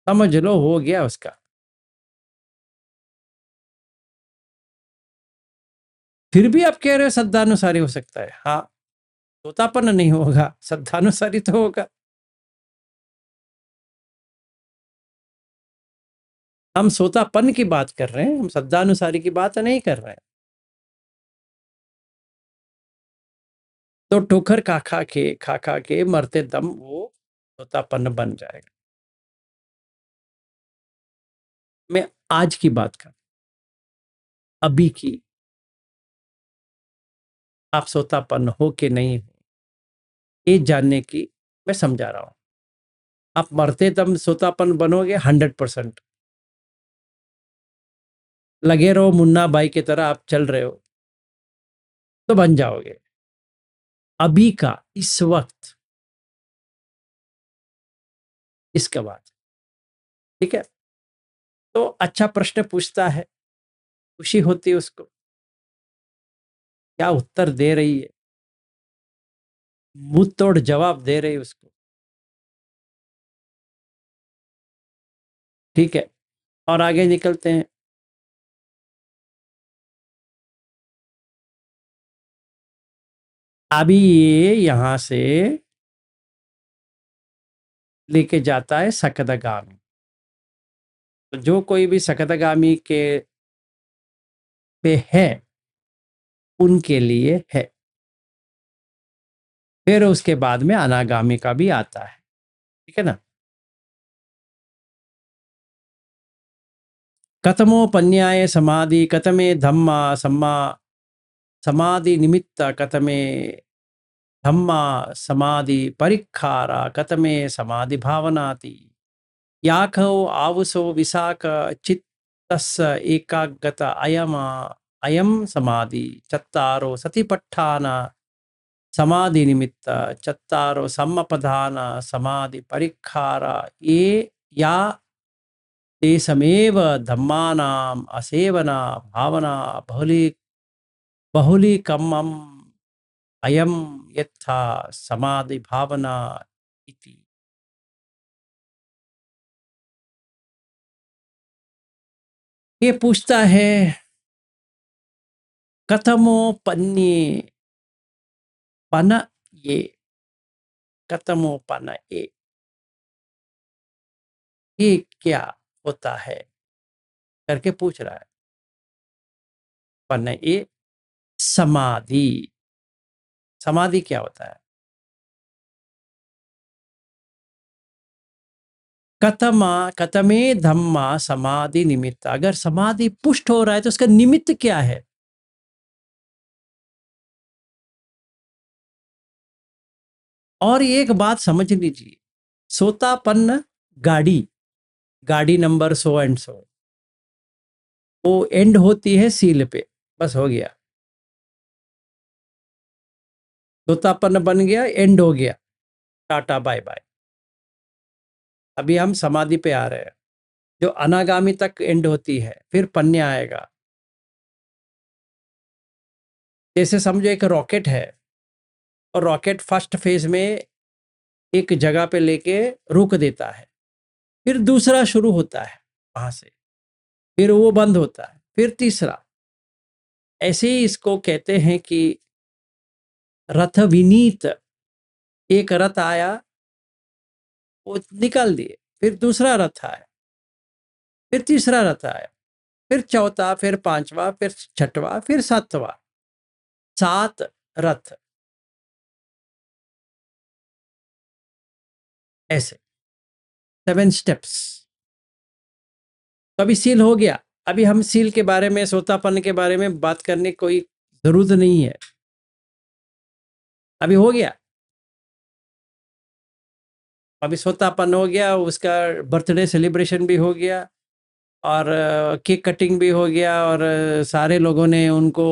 समझ लो हो गया उसका। फिर भी आप कह रहे हो श्रद्धानुसारी हो सकता है। हाँ, तोतापन नहीं होगा, श्रद्धानुसारी तो होगा। हम सोतापन की बात कर रहे हैं, हम श्रद्धानुसारी की बात नहीं कर रहे हैं। तो ठोकर खा खा के मरते दम वो सोतापन बन जाएगा। मैं आज की बात कर, अभी की, आप सोतापन हो कि नहीं हो, ये जानने की मैं समझा रहा हूं। आप मरते दम सोतापन बनोगे 100%। लगे रहो मुन्ना भाई की तरह, आप चल रहे हो तो बन जाओगे। अभी का, इस वक्त, इसका बात, ठीक है। तो अच्छा प्रश्न पूछता है, खुशी होती है उसको, क्या उत्तर दे रही है, मुंह तोड़ जवाब दे रही है उसको, ठीक है। और आगे निकलते हैं। अभी ये यहां से लेके जाता है सकदगामी। तो जो कोई भी सकदगामी के पे है, उनके लिए है। फिर उसके बाद में अनागामी का भी आता है, ठीक है ना। कथमोपन्याय समाधि, कथमे धम्मा सम्मा समाधि निमित्त, कथमे धम्मा समाधि परिखारा, कथमे समाधि भावनाति, याखो आवुसो विशाख चित्तस्य एकाग्रत अयम अयम समाधि, चत्तारो सतिपट्ठान समाधि निमित्त, चत्तारो सम्मपधान समाधि परिखारा, ये या तेषमेव धम्मानाम असेवना भावना बहुलीकमम् अयम यथा समाधि भावना इति। ये पूछता है कथमोपन्ये पन, ये कथमोपन ये क्या होता है करके पूछ रहा है। पन ये समाधि, समाधि क्या होता है। कथमा कथमे धम्मा समाधि निमित्त, अगर समाधि पुष्ट हो रहा है तो उसका निमित्त क्या है। और एक बात समझ लीजिए, सोतापन्न गाड़ी, गाड़ी नंबर सो एंड सो, वो एंड होती है सील पे, बस हो गया, सोतापन्न बन गया, एंड हो गया, टाटा बाय बाय। अभी हम समाधि पे आ रहे हैं, जो अनागामी तक एंड होती है, फिर पन्य आएगा। जैसे समझो एक रॉकेट है, और रॉकेट फर्स्ट फेज में एक जगह पे लेके रोक देता है, फिर दूसरा शुरू होता है वहां से, फिर वो बंद होता है, फिर तीसरा। ऐसे ही इसको कहते हैं कि रथ विनीत, एक रथ आया, वो निकाल दिए, फिर दूसरा रथ आया, फिर तीसरा रथ आया, फिर चौथा, फिर पांचवा, फिर छठवां, फिर सातवां, 7 रथ, ऐसे 7 स्टेप्स। तो अभी सील हो गया। अभी हम सील के बारे में, सोतापन के बारे में बात करने की कोई जरूरत नहीं है, अभी हो गया। अभी सोतापन हो गया, उसका बर्थडे सेलिब्रेशन भी हो गया, और केक कटिंग भी हो गया और सारे लोगों ने उनको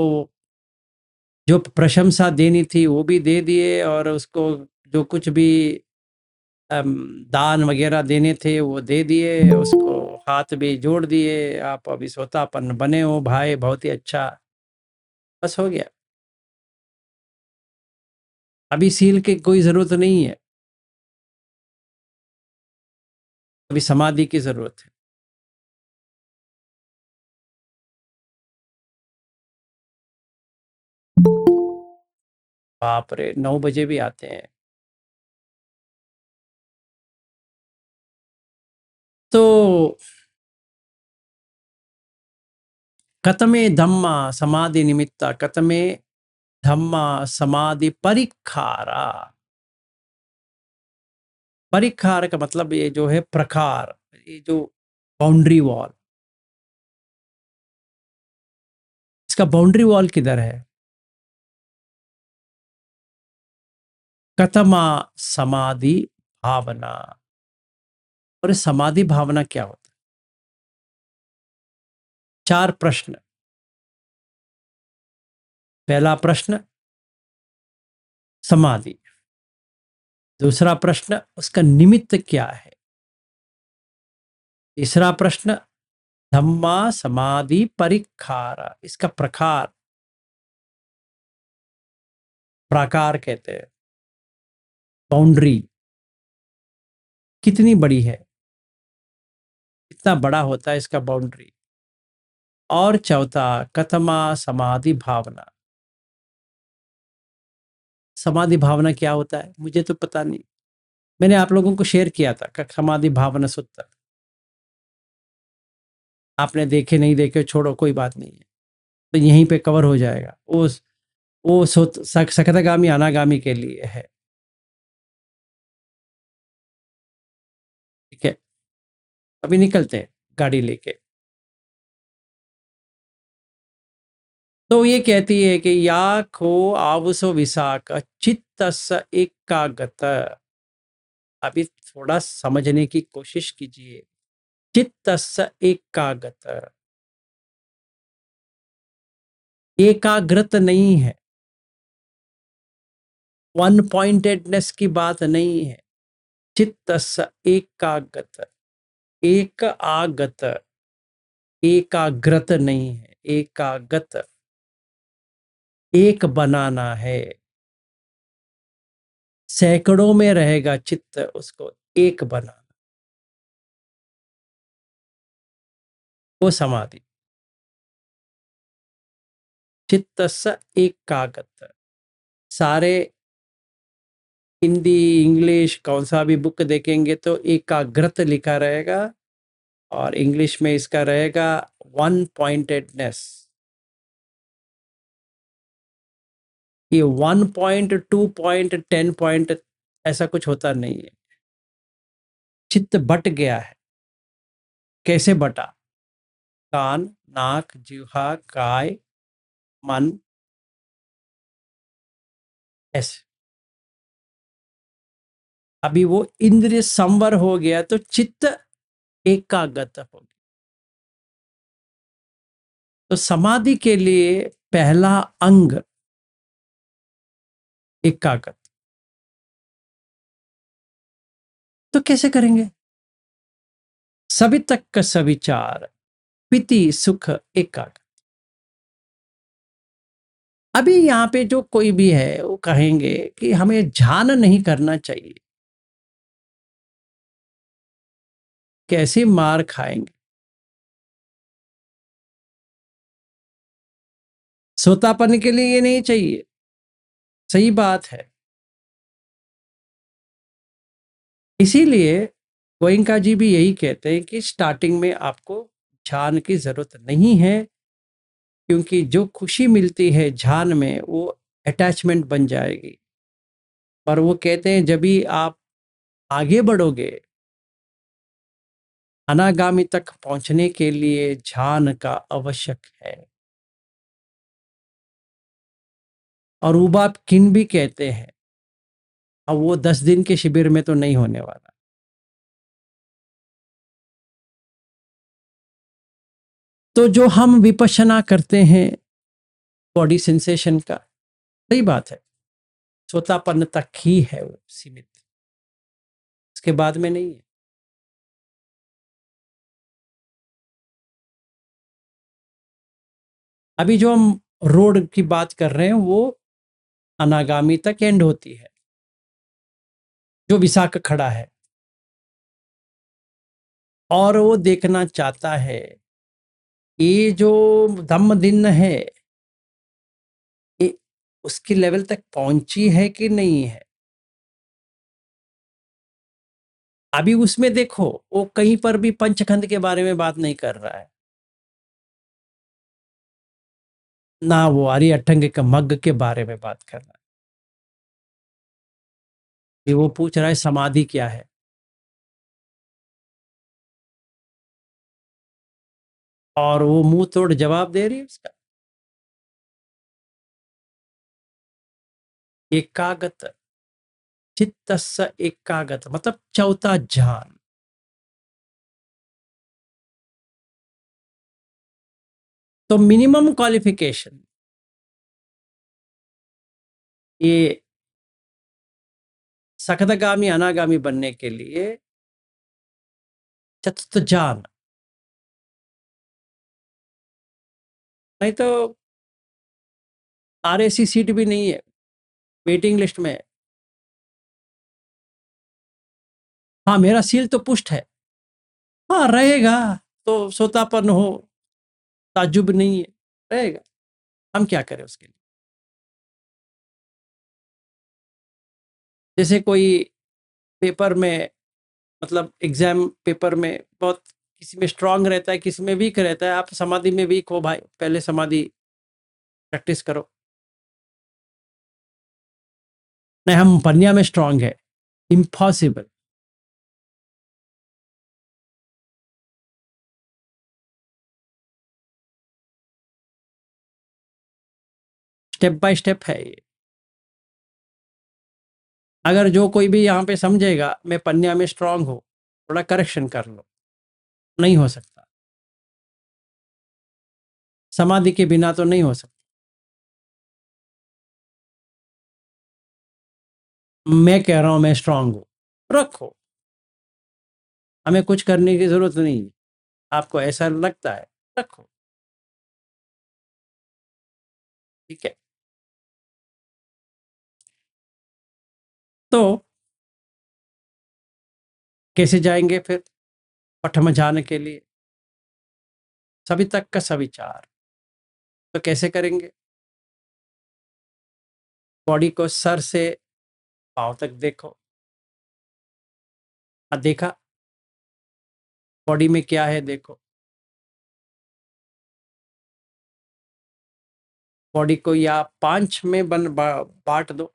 जो प्रशंसा देनी थी वो भी दे दिए और उसको जो कुछ भी दान वगैरह देने थे वो दे दिए, उसको हाथ भी जोड़ दिए, आप अभी सोतापन्न बने हो भाई, बहुत ही अच्छा, बस हो गया। अभी सील की कोई जरूरत नहीं है, अभी समाधि की जरूरत है। बाप रे, 9 बजे भी आते हैं। तो कतमे धम्मा समाधि निमित्ता कतमे धम्मा समाधि परिखारा। परिखार का मतलब ये जो है प्रखार, ये जो बाउंड्री वॉल, इसका बाउंड्री वॉल किधर है? कतमा समाधि भावना। और समाधि भावना क्या होता है? 4 प्रश्न। पहला प्रश्न समाधि, दूसरा प्रश्न उसका निमित्त क्या है, तीसरा प्रश्न धम्मा समाधि परिखारा, इसका प्रकार, प्राकार कहते हैं, बाउंड्री कितनी बड़ी है, कितना बड़ा होता है इसका बाउंड्री। और चौथा कतमा समाधि भावना। समाधि भावना क्या होता है मुझे तो पता नहीं, मैंने आप लोगों को शेयर किया था समाधि भावना सूत्र, आपने देखे नहीं देखे छोड़ो, कोई बात नहीं है, तो यहीं पे कवर हो जाएगा। वो सकतगामी अनागामी के लिए है, ठीक है। अभी निकलते हैं गाड़ी लेके। तो ये कहती है कि या खो आवसो विशाख चित्तस एकागत। अभी थोड़ा समझने की कोशिश कीजिए। चित्तस एकागत, एकाग्रत नहीं है, वन पॉइंटेडनेस की बात नहीं है। चित्तस एकागत, एक आगत, एकाग्रत नहीं है, एकागत, एक बनाना है। सैकड़ों में रहेगा चित्त, उसको एक बनाना, वो समाधि। चित्तस एकागत। सारे हिंदी इंग्लिश कौन सा भी बुक देखेंगे तो एकाग्रत लिखा रहेगा और इंग्लिश में इसका रहेगा वन पॉइंटेडनेस। ये 1 पॉइंट 2 पॉइंट 10 पॉइंट ऐसा कुछ होता नहीं है। चित्त बट गया है। कैसे बटा? कान, नाक, जिह्वा, काय, मन, ऐसे। अभी वो इंद्रिय संवर हो गया तो चित्त एकाग्रत हो गया। तो समाधि के लिए पहला अंग एकाग्रत। तो कैसे करेंगे? सभी तक का सविचार पीति सुख एकाग्र। अभी यहाँ पे जो कोई भी है वो कहेंगे कि हमें ध्यान नहीं करना चाहिए, कैसे मार खाएंगे? सोतापन के लिए ये नहीं चाहिए, सही बात है। इसीलिए गोयंका जी भी यही कहते हैं कि स्टार्टिंग में आपको ध्यान की जरूरत नहीं है, क्योंकि जो खुशी मिलती है ध्यान में वो अटैचमेंट बन जाएगी। पर वो कहते हैं जब भी आप आगे बढ़ोगे अनागामी तक पहुंचने के लिए ध्यान का आवश्यक है। और वो बात किन भी कहते हैं, अब वो 10 दिन के शिविर में तो नहीं होने वाला। तो जो हम विपश्यना करते हैं बॉडी सेंसेशन का, सही बात है, श्रोतापन्न तक ही है वो सीमित, उसके बाद में नहीं है। अभी जो हम रोड की बात कर रहे हैं वो अनागामी तक एंड होती है, जो विशाख खड़ा है और वो देखना चाहता है ये जो धम्म दिन है ये उसकी लेवल तक पहुंची है कि नहीं है। अभी उसमें देखो वो कहीं पर भी पंचखंड के बारे में बात नहीं कर रहा है, ना वो आर्य अष्टांगिक का मग्ग के बारे में बात कर रहा है। ये वो पूछ रहा है समाधि क्या है, और वो मुंह तोड़ जवाब दे रही है उसका। एकागत चित्तस्य एकागत मतलब चौथा ध्यान। तो मिनिमम क्वालिफिकेशन ये सकदगामी अनागामी बनने के लिए चतुर्थ ज्ञान, नहीं तो आरएसी सीट भी नहीं है, वेटिंग लिस्ट में है। हाँ मेरा सील तो पुष्ट है, हाँ रहेगा, तो सोतापन हो ताजुब नहीं है, रहेगा, हम क्या करें उसके लिए। जैसे कोई पेपर में मतलब एग्जाम पेपर में बहुत किसी में स्ट्रांग रहता है किसी में वीक रहता है, आप समाधि में वीक हो भाई, पहले समाधि प्रैक्टिस करो। नहीं हम पन्या में स्ट्रांग है, इम्पॉसिबल। स्टेप बाय स्टेप है ये। अगर जो कोई भी यहाँ पे समझेगा मैं पन्या में स्ट्रांग हूँ, थोड़ा करेक्शन कर लो, नहीं हो सकता, समाधि के बिना तो नहीं हो सकता। मैं कह रहा हूं मैं स्ट्रांग हूं, रखो, हमें कुछ करने की जरूरत नहीं है, आपको ऐसा लगता है रखो, ठीक है। तो कैसे जाएंगे फिर पठम जाने के लिए, सभी तक का सविचार। तो कैसे करेंगे, बॉडी को सर से पांव तक देखो, देखा बॉडी में क्या है, देखो बॉडी को या 5 में बांट दो।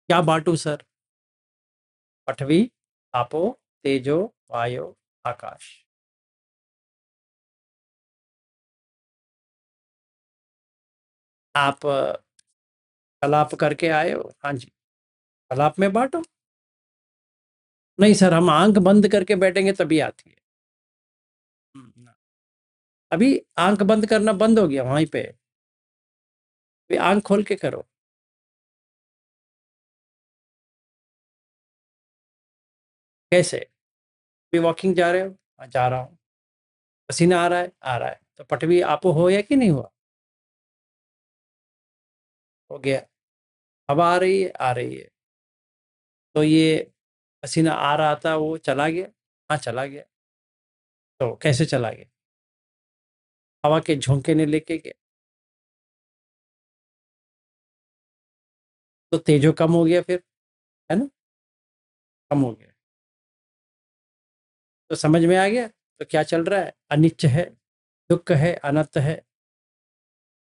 क्या बांटू सर, पृथ्वी आपो तेजो वायु आकाश। आप कलाप करके आए हो, हाँ जी, कलाप में बांटो। नहीं सर हम आंख बंद करके बैठेंगे तभी आती है। ना। अभी आंख बंद करना बंद हो गया वहीं पे, अभी आंख खोल के करो। कैसे, अभी वॉकिंग जा रहे हो, हाँ, जा रहा हूँ, पसीना आ रहा है, आ रहा है, तो पटवी आपो हो या कि नहीं हुआ, हो गया। हवा आ रही है, आ रही है, तो ये पसीना आ रहा था वो चला गया, हाँ चला गया, तो कैसे चला गया, हवा के झोंके ने लेके गया, तो तेजो कम हो गया फिर, है ना, कम हो गया। तो समझ में आ गया, तो क्या चल रहा है, अनिच्च है, दुख है, अनंत है,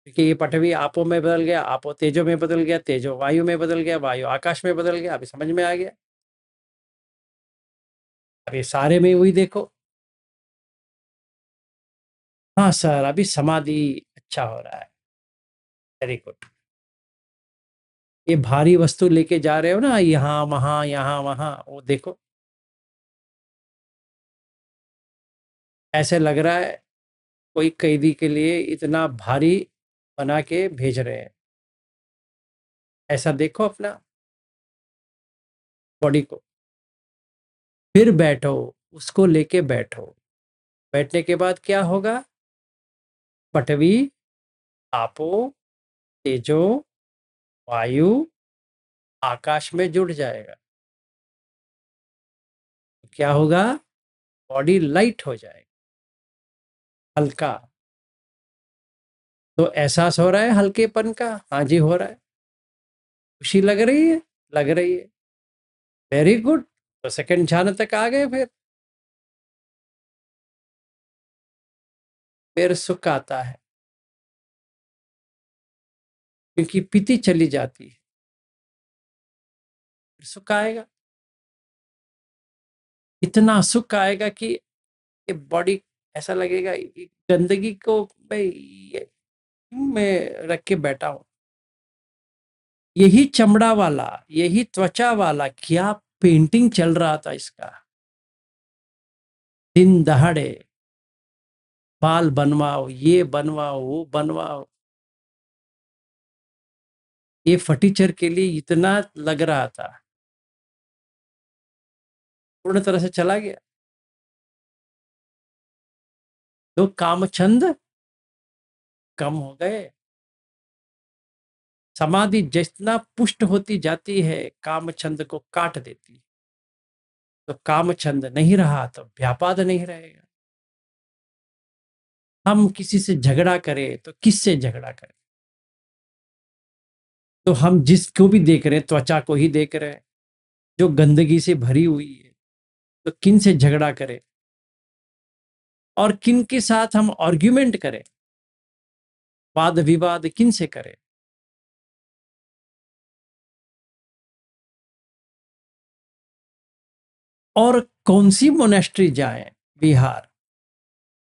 क्योंकि ये पटवी आपो में बदल गया, आपो तेजो में बदल गया, तेजो वायु में बदल गया, वायु आकाश में बदल गया, अभी समझ में आ गया। अभी सारे में वही देखो, हाँ सर अभी समाधि अच्छा हो रहा है, वेरी गुड। ये भारी वस्तु लेके जा रहे हो ना यहाँ वहां, वो देखो ऐसे लग रहा है कोई कैदी के लिए इतना भारी बना के भेज रहे हैं। ऐसा देखो अपना बॉडी को, फिर बैठो, उसको लेके बैठो। बैठने के बाद क्या होगा? पटवी, आपो, तेजो, वायु आकाश में जुड़ जाएगा। क्या होगा? बॉडी लाइट हो जाएगी, हल्का। तो एहसास हो रहा है हल्केपन का? हाँ जी, हो रहा है। खुशी लग रही है? लग रही है। Very good. तो सेकंड ध्यान तक आ गए। फिर सुख आता है, क्योंकि पीति चली जाती है, फिर सुख आएगा। इतना सुख आएगा कि ये बॉडी ऐसा लगेगा ये गंदगी को भाई ये क्यों मैं रख के बैठा हूं। यही चमड़ा वाला, यही त्वचा वाला क्या पेंटिंग चल रहा था इसका। दिन दहाड़े बाल बनवाओ, ये बनवाओ, वो बनवाओ। ये फर्नीचर के लिए इतना लग रहा था, पूर्ण तरह से चला गया। तो कामचंद कम हो गए। समाधि जितना पुष्ट होती जाती है, कामचंद को काट देती है। तो कामचंद नहीं रहा तो व्यापाद नहीं रहेगा। हम किसी से झगड़ा करें तो किससे झगड़ा करें? तो हम जिसको भी देख रहे हैं, त्वचा को ही देख रहे हैं जो गंदगी से भरी हुई है। तो किन से झगड़ा करें और किन के साथ हम आर्ग्यूमेंट करें, वाद विवाद किन से करें? और कौन सी मोनेस्ट्री जाएं? बिहार,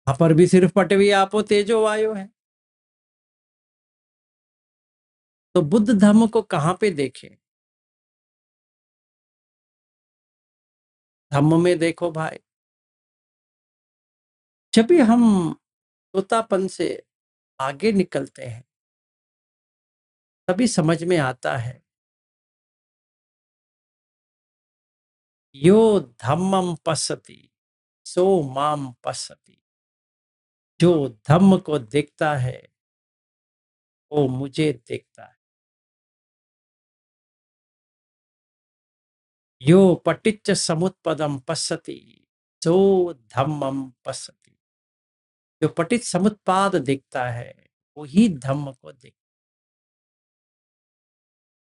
वहां पर भी सिर्फ पटवी आपो तेजो वायु है। तो बुद्ध धर्म को कहां पे देखें? धम्म में देखो भाई। जब भी हम तोतापन से आगे निकलते हैं, तभी समझ में आता है यो धम्मम पश्यति सो माम पश्यति। जो धम्म को देखता है वो मुझे देखता है। यो पटिच्च समुत्पदम पश्यति सो धम्मम पश्यति। जो पटित समुत्पाद देखता है वही धम्म को देखता है।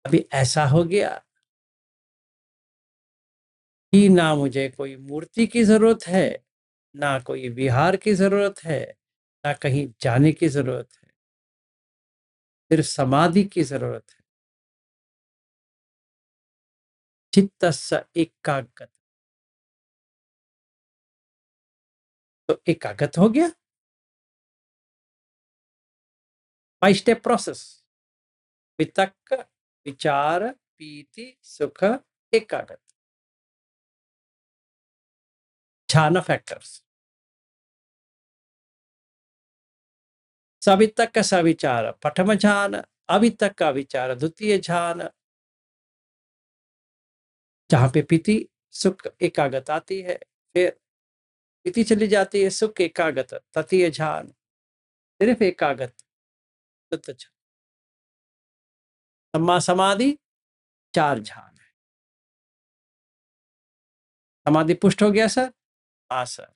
अभी ऐसा हो गया कि ना मुझे कोई मूर्ति की जरूरत है, ना कोई विहार की जरूरत है, ना कहीं जाने की जरूरत है, सिर्फ समाधि की जरूरत है। चित्तस्य एकाग्रता। तो एकाग्रत हो गया। 5 स्टेप प्रोसेस: वितक्क, विचार, पीति, सुख, एकाग्रत। ध्यान फैक्टर्स: सवितक्क सविचार प्रथम ध्यान, अवितक्क विचार द्वितीय ध्यान, जहां पे पीति सुख एकाग्रत आती है, फिर पीति चली जाती है, सुख एकाग्रत, तृतीय ध्यान सिर्फ एकाग्रत, शुद्ध ध्यान। सम्मा समाधि 4 ध्यान है। समाधि पुष्ट हो गया सर? हाँ सर।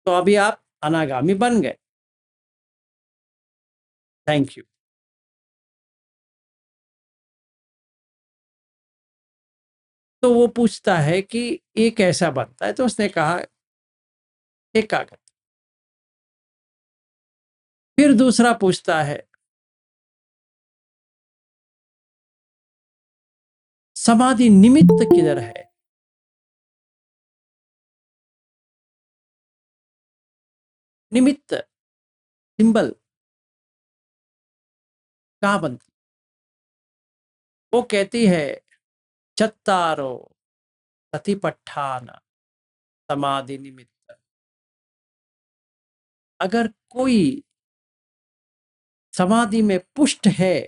तो अभी आप अनागामी बन गए। Thank you. तो वो पूछता है कि ये कैसा बनता है? तो उसने कहा एकाग्रत। फिर दूसरा पूछता है समाधि निमित्त किधर है? निमित्त सिंबल कहाँ बनती? वो कहती है चत्तारो सतिपट्ठान समाधि निमित्त। अगर कोई समाधि में पुष्ट है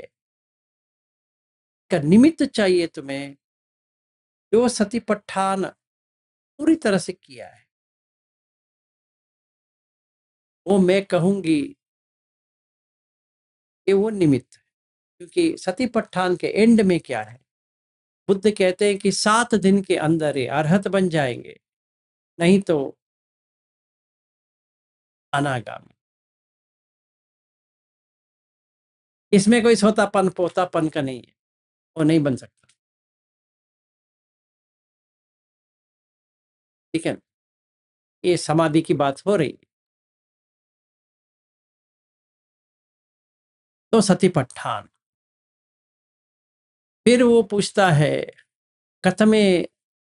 का निमित्त चाहिए तुम्हें, जो सतीपट्ठान पूरी तरह से किया है, वो मैं कहूंगी कि वो निमित्त है। क्योंकि सतीपट्ठान के एंड में क्या है, बुद्ध कहते हैं कि 7 दिन के अंदर ये अरहत बन जाएंगे, नहीं तो अनागामी। इसमें कोई सोतापन पोतापन का नहीं है, वो नहीं बन सकता। ठीक है, ये समाधि की बात हो रही। तो सतीपट्ठान, फिर वो पूछता है कथमे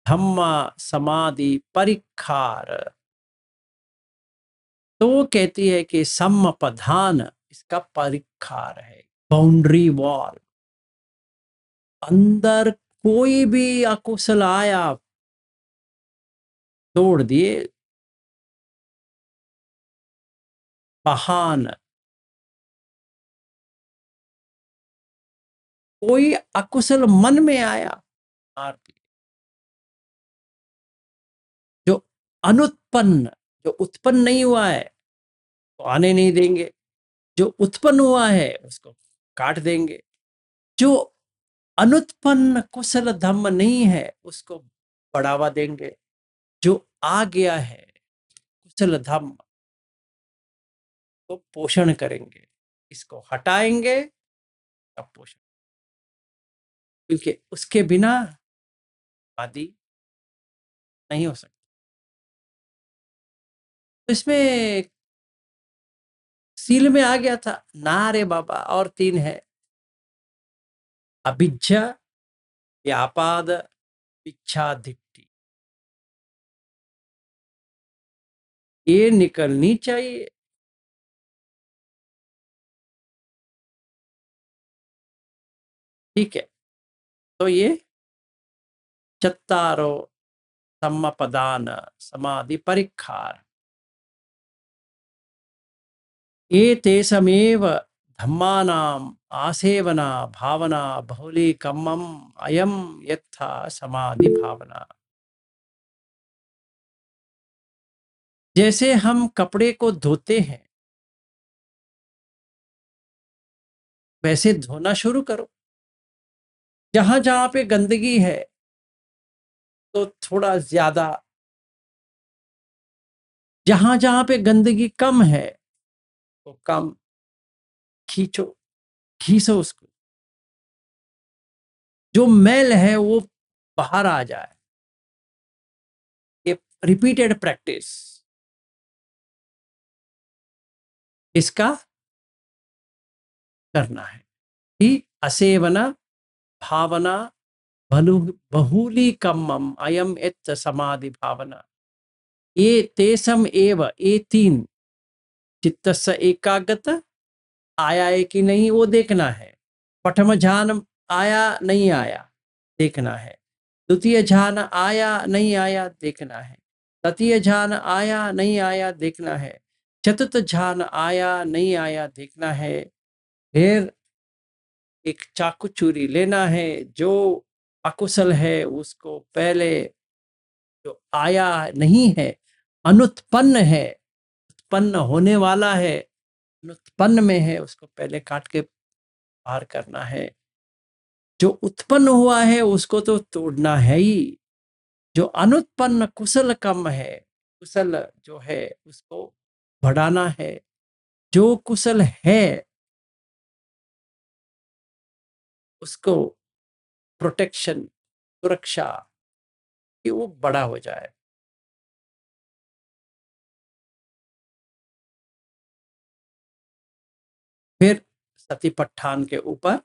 धम्मा समाधि परिखार। तो वो कहती है कि सम्मपधान इसका परिखार है, बाउंड्री वॉल। अंदर कोई भी अकुशल आया, तोड़ दिए। बहान, कोई अकुशल मन में आया, मार दिए। जो अनुत्पन्न, जो उत्पन्न नहीं हुआ है तो आने नहीं देंगे, जो उत्पन्न हुआ है उसको काट देंगे। जो अनुत्पन्न कुशल धम्म नहीं है उसको बढ़ावा देंगे। जो आ गया है कुशल धम्म तो पोषण करेंगे, इसको हटाएंगे तब पोषण, क्योंकि उसके बिना आदि नहीं हो सकता। तो इसमें सील में आ गया था ना रे बाबा, और 3 है, अभिज्ञा, व्यापाद, इच्छाधिष्टि। ये निकलनी चाहिए। ठीक है, तो ये चत्तारो सम्मपदान समाधि परिखार, ये तेषमेव धम्मानाम आसेवना भावना बहुलीकम्मम अयम यथा समाधि भावना। जैसे हम कपड़े को धोते हैं वैसे धोना शुरू करो। जहां जहां पे गंदगी है तो थोड़ा ज्यादा, जहां जहां पे गंदगी कम है तो कम, खींचो, खींचो उसको, जो मैल है वो बाहर आ जाए। ये रिपीटेड प्रैक्टिस इसका करना है कि असेवना भावना बहुली कम्मम अयम एत समाधि भावना। ये तेसम एव, ये 3 चित्तस्य एकाग्रता आया है कि नहीं वो देखना है। प्रथम ध्यान आया नहीं आया देखना है। द्वितीय ध्यान आया नहीं आया देखना है। तृतीय ध्यान आया नहीं आया देखना है। चतुर्थ ध्यान आया नहीं आया देखना है। फिर एक चाकू चूरी लेना है, जो अकुशल है उसको पहले, जो आया नहीं है, अनुत्पन्न है, उत्पन्न होने वाला है, अनुत्पन्न में है, उसको पहले काट के बाहर करना है। जो उत्पन्न हुआ है उसको तो तोड़ना है ही। जो अनुत्पन्न कुशल कम है, कुशल जो है उसको बढ़ाना है। जो कुशल है उसको प्रोटेक्शन, सुरक्षा, कि वो बड़ा हो जाए। फिर सतीपट्ठान के ऊपर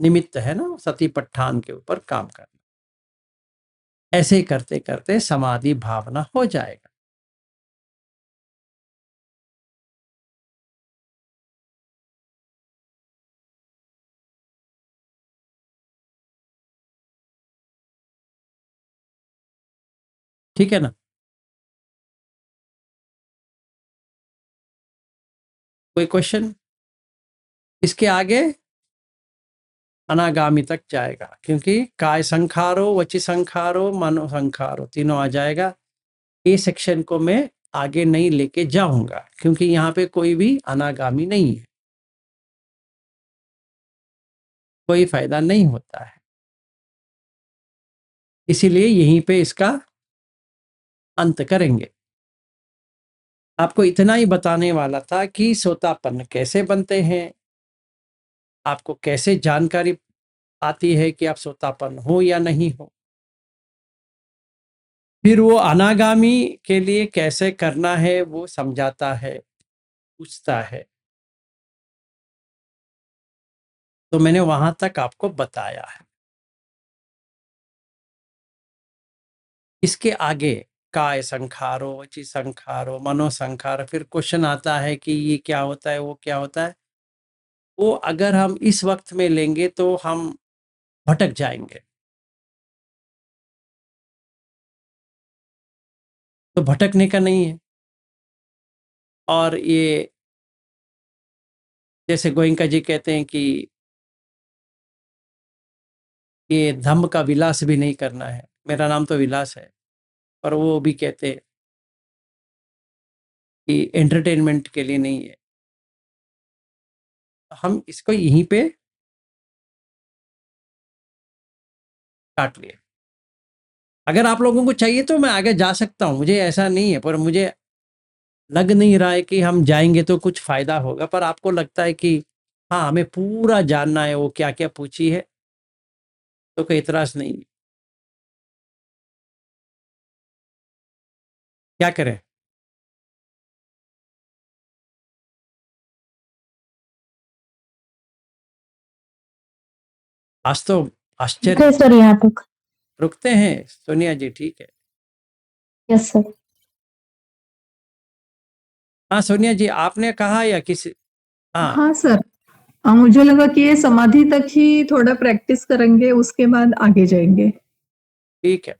निमित्त है ना, सतीपट्ठान के ऊपर काम करना। ऐसे करते करते समाधि भावना हो जाएगा। ठीक है ना। कोई क्वेश्चन? इसके आगे अनागामी तक जाएगा, क्योंकि काय संखारो, वची संखारो, मनो संखारो तीनों आ जाएगा। ये सेक्शन को मैं आगे नहीं लेके जाऊंगा, क्योंकि यहाँ पे कोई भी अनागामी नहीं है, कोई फायदा नहीं होता है। इसीलिए यहीं पे इसका अंत करेंगे। आपको इतना ही बताने वाला था कि सोतापन्न कैसे बनते हैं, आपको कैसे जानकारी आती है कि आप सोतापन्न हो या नहीं हो, फिर वो अनागामी के लिए कैसे करना है वो समझाता है, पूछता है। तो मैंने वहां तक आपको बताया है। इसके आगे काय संखारो, वची संखारो, मनो संखारो, फिर क्वेश्चन आता है कि ये क्या होता है, वो क्या होता है। वो अगर हम इस वक्त में लेंगे तो हम भटक जाएंगे। तो भटकने का नहीं है। और ये जैसे गोयंका जी कहते हैं कि ये धम्म का विलास भी नहीं करना है। मेरा नाम तो विलास है, पर वो भी कहते हैं कि एंटरटेनमेंट के लिए नहीं है। हम इसको यहीं पे काट लिए। अगर आप लोगों को चाहिए तो मैं आगे जा सकता हूँ, मुझे ऐसा नहीं है, पर मुझे लग नहीं रहा है कि हम जाएंगे तो कुछ फायदा होगा। पर आपको लगता है कि हाँ हमें पूरा जानना है वो क्या क्या पूछी है, तो कोई इतराज नहीं है। क्या करें? आज तो आश्चर्य। ओके सर, यहाँ तक। रुकते हैं सोनिया जी, ठीक है। Yes sir. हाँ सोनिया जी, आपने कहा या किसी? हाँ हाँ सर, मुझे लगा कि ये समाधि तक ही थोड़ा प्रैक्टिस करेंगे, उसके बाद आगे जाएंगे। ठीक है,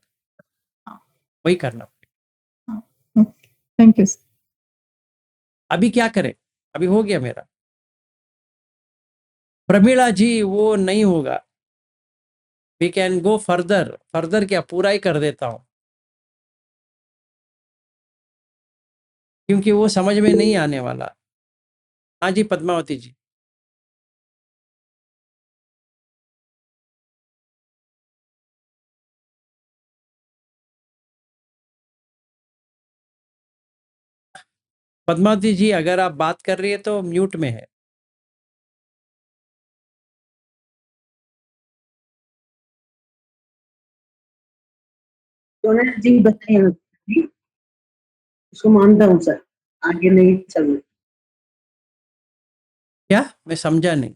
वही करना। Thank you sir. अभी क्या करें? अभी हो गया मेरा। प्रमीला जी वो नहीं होगा। We can go further. Further क्या, पूरा ही कर देता हूं, क्योंकि वो समझ में नहीं आने वाला। हाँ जी पद्मावती जी। पद्मावती जी अगर आप बात कर रही है तो म्यूट में है। सोना जी बताइए, उसको मानता हूँ सर, आगे नहीं चलना। क्या? मैं समझा नहीं।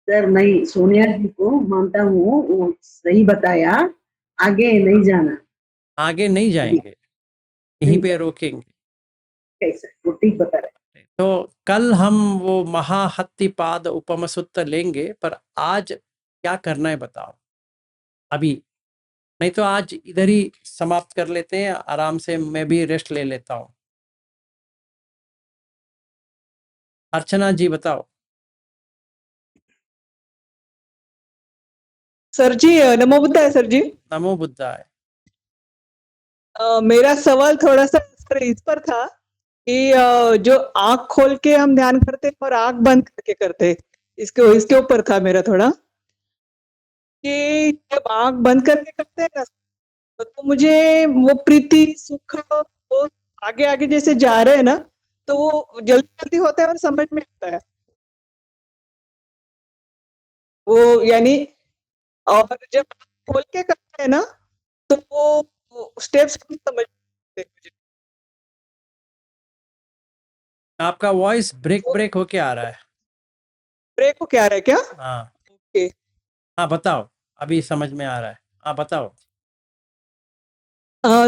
सर मैं सोनिया जी को मानता हूँ, वो सही बताया, आगे नहीं जाना। आगे नहीं जाएंगे, यहीं पे रोकेंगे। कैसे वो ठीक बता रहे। तो कल हम वो महाहत्तिपाद उपम सूत्र लेंगे, पर आज क्या करना है बताओ अभी। नहीं तो आज इधर ही समाप्त कर लेते हैं आराम से, मैं भी रेस्ट ले लेता हूँ। अर्चना जी बताओ। सर जी नमो बुद्धाय सर जी। नमो बुद्धाय। मेरा सवाल थोड़ा सा सर इस पर था कि जो आंख खोल के हम ध्यान करते और आंख बंद करके करते, इसके ऊपर था मेरा थोड़ा, कि जब आंख बंद करके करते हैं ना तो मुझे वो प्रीति सुख वो आगे आगे जैसे जा रहे हैं ना, तो वो जल्दी जल्दी होता है और समझ में आता है वो, यानी। और जब खोल के करते हैं ना तो वो स्टेप्स समझ में आते हैं मुझे। आपका वॉइस ब्रेक होके आ रहा है। ब्रेक हो क्या रहा है क्या? हाँ ओके। हाँ बताओ, अभी समझ में आ रहा है। हाँ बताओ।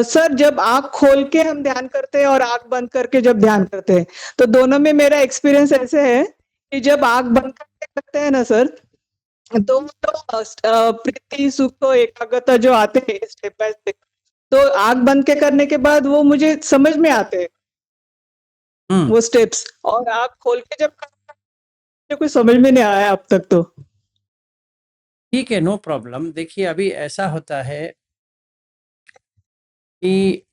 सर जब आंख खोल के हम ध्यान करते हैं और आंख बंद करके जब ध्यान करते हैं, तो दोनों में मेरा एक्सपीरियंस ऐसे है कि जब आंख बंद करके करते हैं ना सर, तो प्रीति सुख एकाग्रता जो आते हैं स्टेप बाय स्टेप, तो आंख बंद के करने के बाद वो मुझे समझ में आते हैं। वो स्टेप्स, और आँख खोल के जब मुझे कुछ समझ में नहीं आया अब तक तो। ठीक है, नो प्रॉब्लम। देखिए, अभी ऐसा होता है कि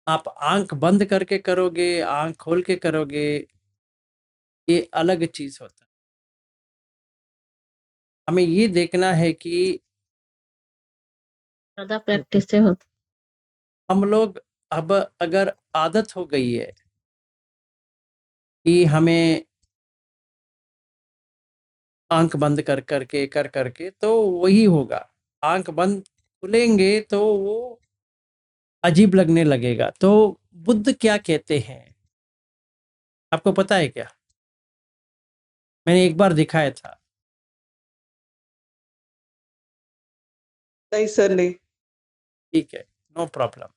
आप आँख बंद करके करोगे, आँख खोल के करोगे, ये अलग चीज़ होता है। हमें ये देखना है कि ज़्यादा प्रैक्टिस से होता हम लोग अब अगर आदत हो गई है कि हमें आँख बंद कर करके तो वही होगा। आँख बंद खुलेंगे तो वो अजीब लगने लगेगा। तो बुद्ध क्या कहते हैं, आपको पता है क्या? मैंने एक बार दिखाया था। नहीं सर, नहीं। ठीक है, नो प्रॉब्लम।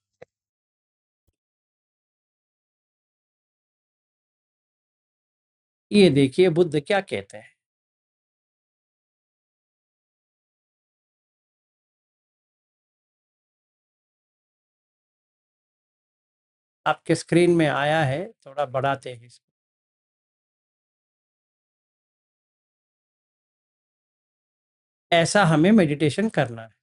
ये देखिए बुद्ध क्या कहते हैं। आपके स्क्रीन में आया है, थोड़ा बढ़ाते हैं इसको। ऐसा हमें मेडिटेशन करना है।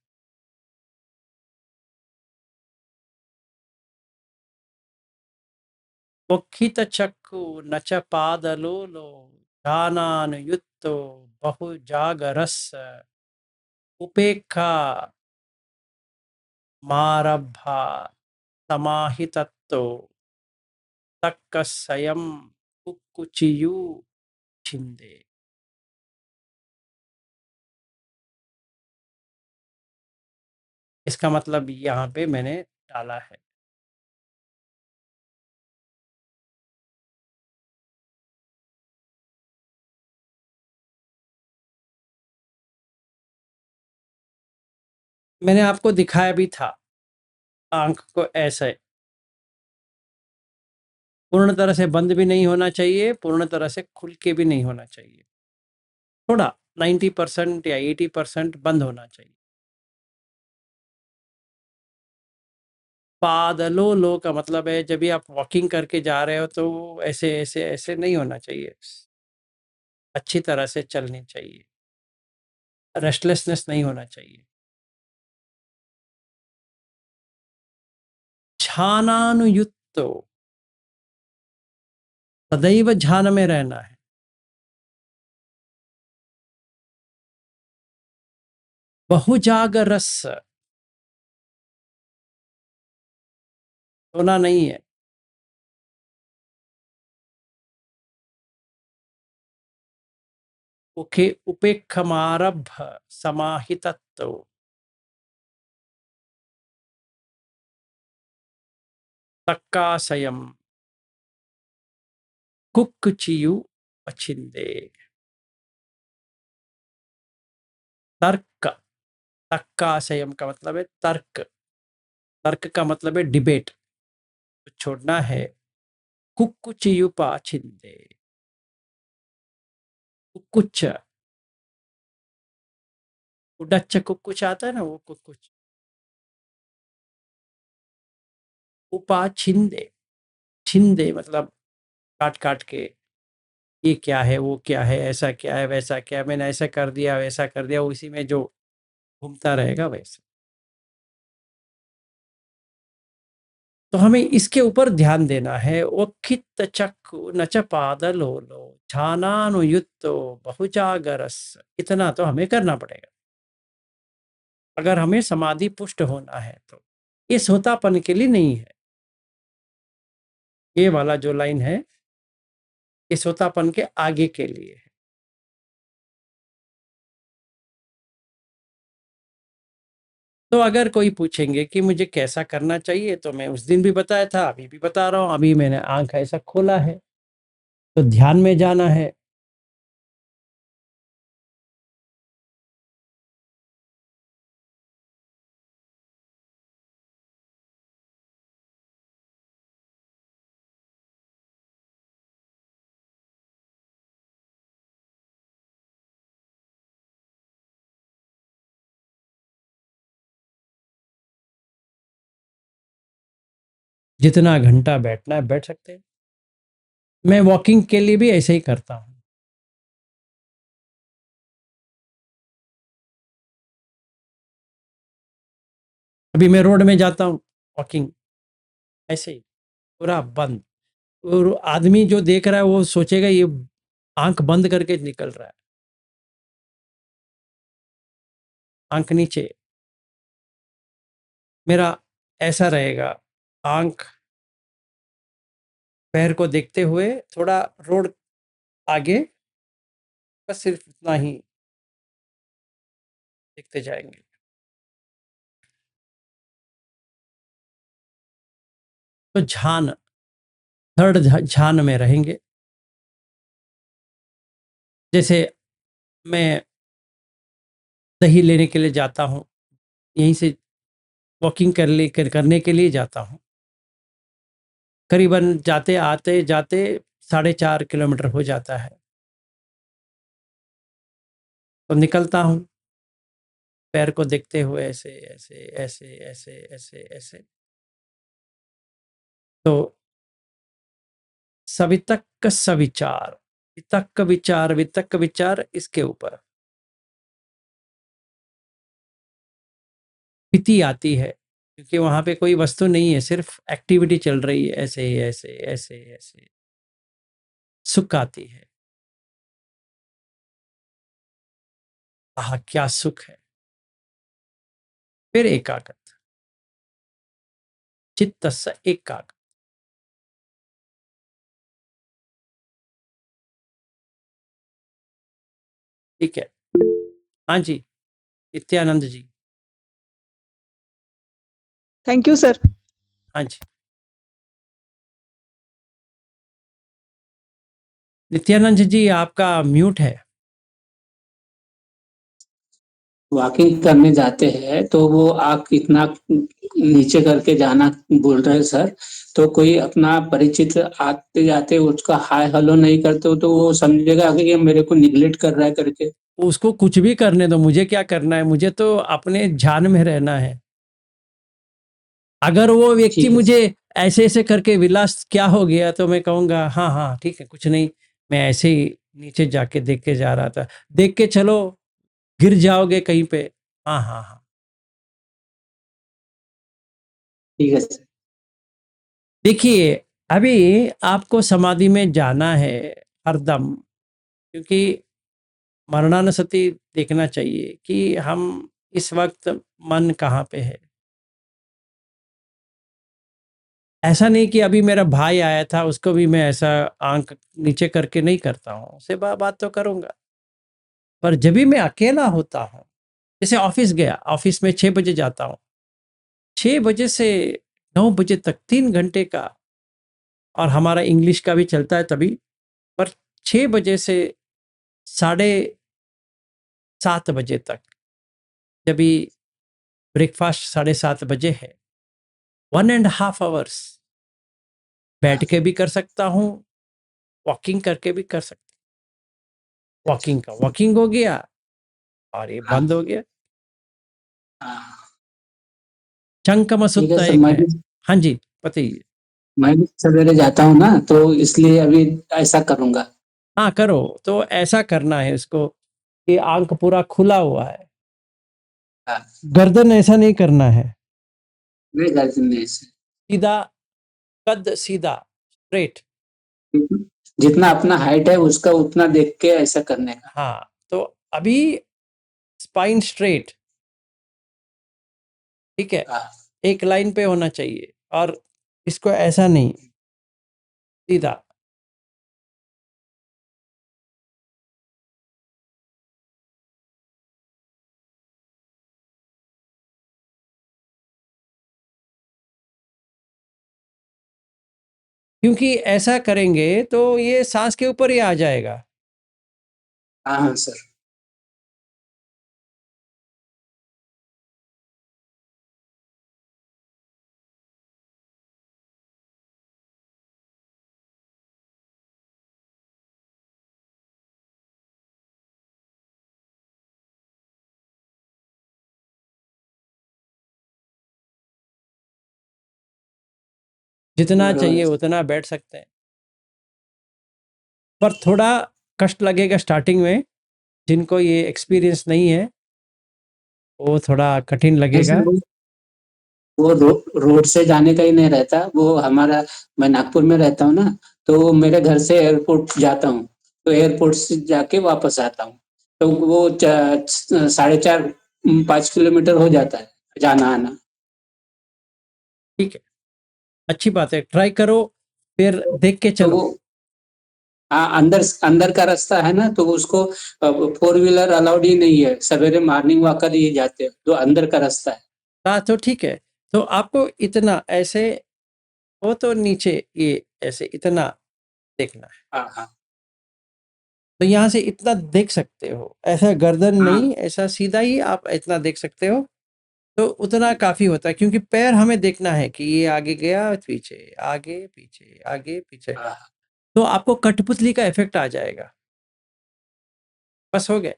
मुखित चक्षु न च पादलोलो ध्यानानुयुक्तो बहु जागरस्य उपेक्षा मारब्धा समाहितत्तो तक्कसयम कुक्कुचियु छिंदे। इसका मतलब यहाँ पे मैंने डाला है। मैंने आपको दिखाया भी था, आंख को ऐसे पूर्ण तरह से बंद भी नहीं होना चाहिए, पूर्ण तरह से खुल के भी नहीं होना चाहिए। थोड़ा 90% या 80% बंद होना चाहिए। पादलो लो का मतलब है जब भी आप वॉकिंग करके जा रहे हो तो ऐसे ऐसे ऐसे नहीं होना चाहिए। अच्छी तरह से चलनी चाहिए। रेस्टलेसनेस नहीं होना चाहिए। ध्यानानुयुक्तो, सदैव ध्यान में रहना है। बहुजागरस, सोना नहीं है। उखे उपेक्षमारभ समाहितत्व तक्कासयम कुक्कुचियु अछिंदे। तर्क, तक्कासयम का मतलब है तर्क। तर्क का मतलब है डिबेट, तो छोड़ना है। कुक्कुचियु पाछिंदे, कुछ उडच्च कुछ आता है ना, वो कुछ उपा छिंदे। छिंदे मतलब काट काट के, ये क्या है, वो क्या है, ऐसा क्या है, वैसा क्या है, मैंने ऐसा कर दिया, वैसा कर दिया, उसी में जो घूमता रहेगा वैसे। तो हमें इसके ऊपर ध्यान देना है। वक्षित चक्षु न च पादलोलो ध्यानानुयुक्तो बहुजागरस, इतना तो हमें करना पड़ेगा अगर हमें समाधि पुष्ट होना है। तो ये सोतापन के लिए नहीं है। ये वाला जो लाइन है ये सोतापन के आगे के लिए है। तो अगर कोई पूछेंगे कि मुझे कैसा करना चाहिए, तो मैं उस दिन भी बताया था, अभी भी बता रहा हूँ। अभी मैंने आंख ऐसा खोला है तो ध्यान में जाना है। जितना घंटा बैठना है बैठ सकते हैं। मैं वॉकिंग के लिए भी ऐसे ही करता हूँ। अभी मैं रोड में जाता हूँ वॉकिंग, ऐसे ही पूरा बंद, और आदमी जो देख रहा है वो सोचेगा ये आंख बंद करके निकल रहा है, आंख नीचे। मेरा ऐसा रहेगा, आंख पैर को देखते हुए, थोड़ा रोड आगे, बस सिर्फ इतना ही देखते जाएंगे। तो ध्यान, थर्ड ध्यान में रहेंगे। जैसे मैं दही लेने के लिए जाता हूँ, यहीं से वॉकिंग करने के लिए जाता हूँ, करीबन जाते आते जाते 4.5 किलोमीटर हो जाता है। तो निकलता हूँ पैर को देखते हुए, ऐसे ऐसे ऐसे ऐसे ऐसे ऐसे। तो सवितक्क सविचार, वितक्क विचार, वितक्क विचार, इसके ऊपर स्थिति आती है, क्योंकि वहां पे कोई वस्तु नहीं है, सिर्फ एक्टिविटी चल रही है, ऐसे ऐसे ऐसे ऐसे। सुख आती है, आह क्या सुख है। फिर एकाग्रता, चित्तस्य एकाग्र। ठीक है। हाँ जी, Nityanand ji. Thank you sir. हाँ जी, नित्यानंद जी आपका म्यूट है। वॉकिंग करने जाते हैं तो वो आँख इतना नीचे करके जाना बोल रहे हैं सर, तो कोई अपना परिचित आते जाते उसका हाय हेलो नहीं करते हो तो वो समझेगा कि ये मेरे को निगलेक्ट कर रहा है करके। उसको कुछ भी करने दो, मुझे क्या करना है, मुझे तो अपने ध्यान में रहना है। अगर वो व्यक्ति ठीक है मुझे ऐसे ऐसे करके विलास क्या हो गया, तो मैं कहूँगा हाँ हाँ ठीक है, कुछ नहीं, मैं ऐसे ही नीचे जाके देख के जा रहा था। देख के चलो, गिर जाओगे कहीं पे। हाँ हाँ हाँ। ठीक है सर। देखिए, अभी आपको समाधि में जाना है हरदम, क्योंकि मरणानुसति देखना चाहिए कि हम इस वक्त मन कहाँ पे है। ऐसा नहीं कि अभी मेरा भाई आया था, उसको भी मैं ऐसा आंख नीचे करके नहीं करता हूँ, उससे बात तो करूंगा। पर जब भी मैं अकेला होता हूँ, जैसे ऑफिस गया, ऑफिस में 6 बजे जाता हूँ, 6 बजे से 9 बजे तक 3 घंटे का, और हमारा इंग्लिश का भी चलता है तभी, पर 6 बजे से 7:30 बजे तक, जब भी ब्रेकफास्ट 7:30 बजे है, 1.5 आवर्स बैठ के भी कर सकता हूँ, वॉकिंग करके भी कर सकता हूँ। वॉकिंग का वॉकिंग हो गया और ये हाँ बंद हो गया। हाँ, चंकम ठीक है सुत्ता सर। एक है। हाँ जी, बताइए। मैं भी सवेरे जाता हूँ ना तो इसलिए अभी ऐसा करूंगा। हाँ करो, तो ऐसा करना है इसको कि आंख पूरा खुला हुआ है, हाँ, गर्दन ऐसा नहीं करना है, नहीं गर्दन नहीं से। सीधा, कद सीधा, स्ट्रेट। जितना अपना हाइट है उसका उतना देख के ऐसा करने का। हाँ, तो अभी स्पाइन स्ट्रेट, ठीक है, हाँ, एक लाइन पे होना चाहिए, और इसको ऐसा नहीं, सीधा। क्योंकि ऐसा करेंगे तो ये सांस के ऊपर ही आ जाएगा। हाँ हाँ सर। जितना बरोबर चाहिए आहे. उतना बैठ सकते हैं, पर थोड़ा कष्ट लगेगा स्टार्टिंग में। जिनको ये एक्सपीरियंस नहीं है वो थोड़ा कठिन नहीं लगेगा। सर, वो रोड से जाने का ही नहीं रहता, वो हमारा, मैं नागपुर में रहता हूँ ना, तो मेरे घर से एयरपोर्ट जाता हूँ, तो एयरपोर्ट से जाके वापस आता हूँ, तो वो 4.5-5 किलोमीटर हो जाता है जाना आना. ठीक है, अच्छी बात है, ट्राई करो, फिर देख के तो चलो। वो, हाँ, अंदर अंदर का रास्ता है ना, तो उसको 4 व्हीलर अलाउड ही नहीं है, सवेरे मॉर्निंग वॉक कर ही जाते हैं, तो अंदर का रास्ता है. हाँ तो ठीक है, तो आपको इतना ऐसे हो तो नीचे ये ऐसे इतना देखना है, हाँ हाँ तो यहाँ से इतना देख सकते हो, ऐसा गर्दन हाँ. नहीं, ऐसा सीधा ही आप इतना देख सकते हो, तो उतना काफी होता है, क्योंकि पैर हमें देखना है कि ये आगे गया पीछे, आगे पीछे, आगे पीछे, हाँ, तो आपको कठपुतली का इफेक्ट आ जाएगा, बस हो गए,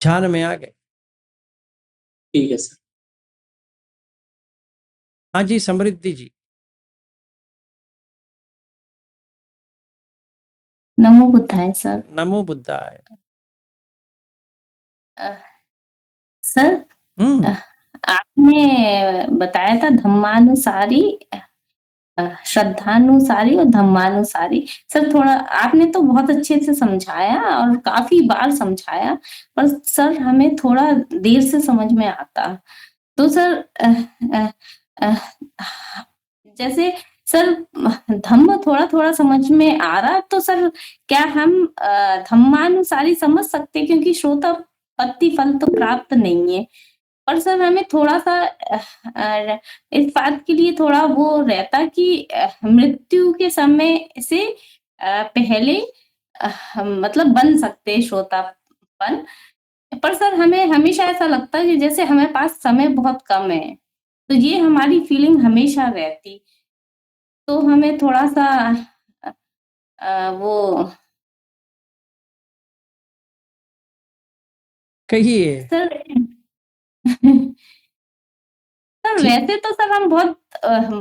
ध्यान में आ गए। ठीक है सर. हाँ जी, समृद्धि जी। नमो बुद्धाय सर। नमो बुद्धाय। अ, सर, हम्म। आपने बताया था धम्मानुसारी, श्रद्धानुसारी और धम्मानुसारी। सर थोड़ा आपने तो बहुत अच्छे से समझाया और काफी बार समझाया, पर सर हमें थोड़ा देर से समझ में आता। तो सर अ, अ, जैसे सर धम्म थोड़ा थोड़ा समझ में आ रहा, तो सर क्या हम धम्मानुसारी समझ सकते, क्योंकि श्रोता पत्ति फल तो प्राप्त नहीं है, और सर हमें थोड़ा-सा इस बात के लिए थोड़ा वो रहता कि मृत्यु के समय से पहले हम मतलब बन सकते हैं श्रोतापन। पर सर हमें हमेशा ऐसा लगता है कि जैसे हमारे पास समय बहुत कम है, तो ये हमारी फीलिंग हमेशा रहती। तो हमें थोड़ा-सा अ वो कहिए। सर सर ठीक। वैसे तो सर हम बहुत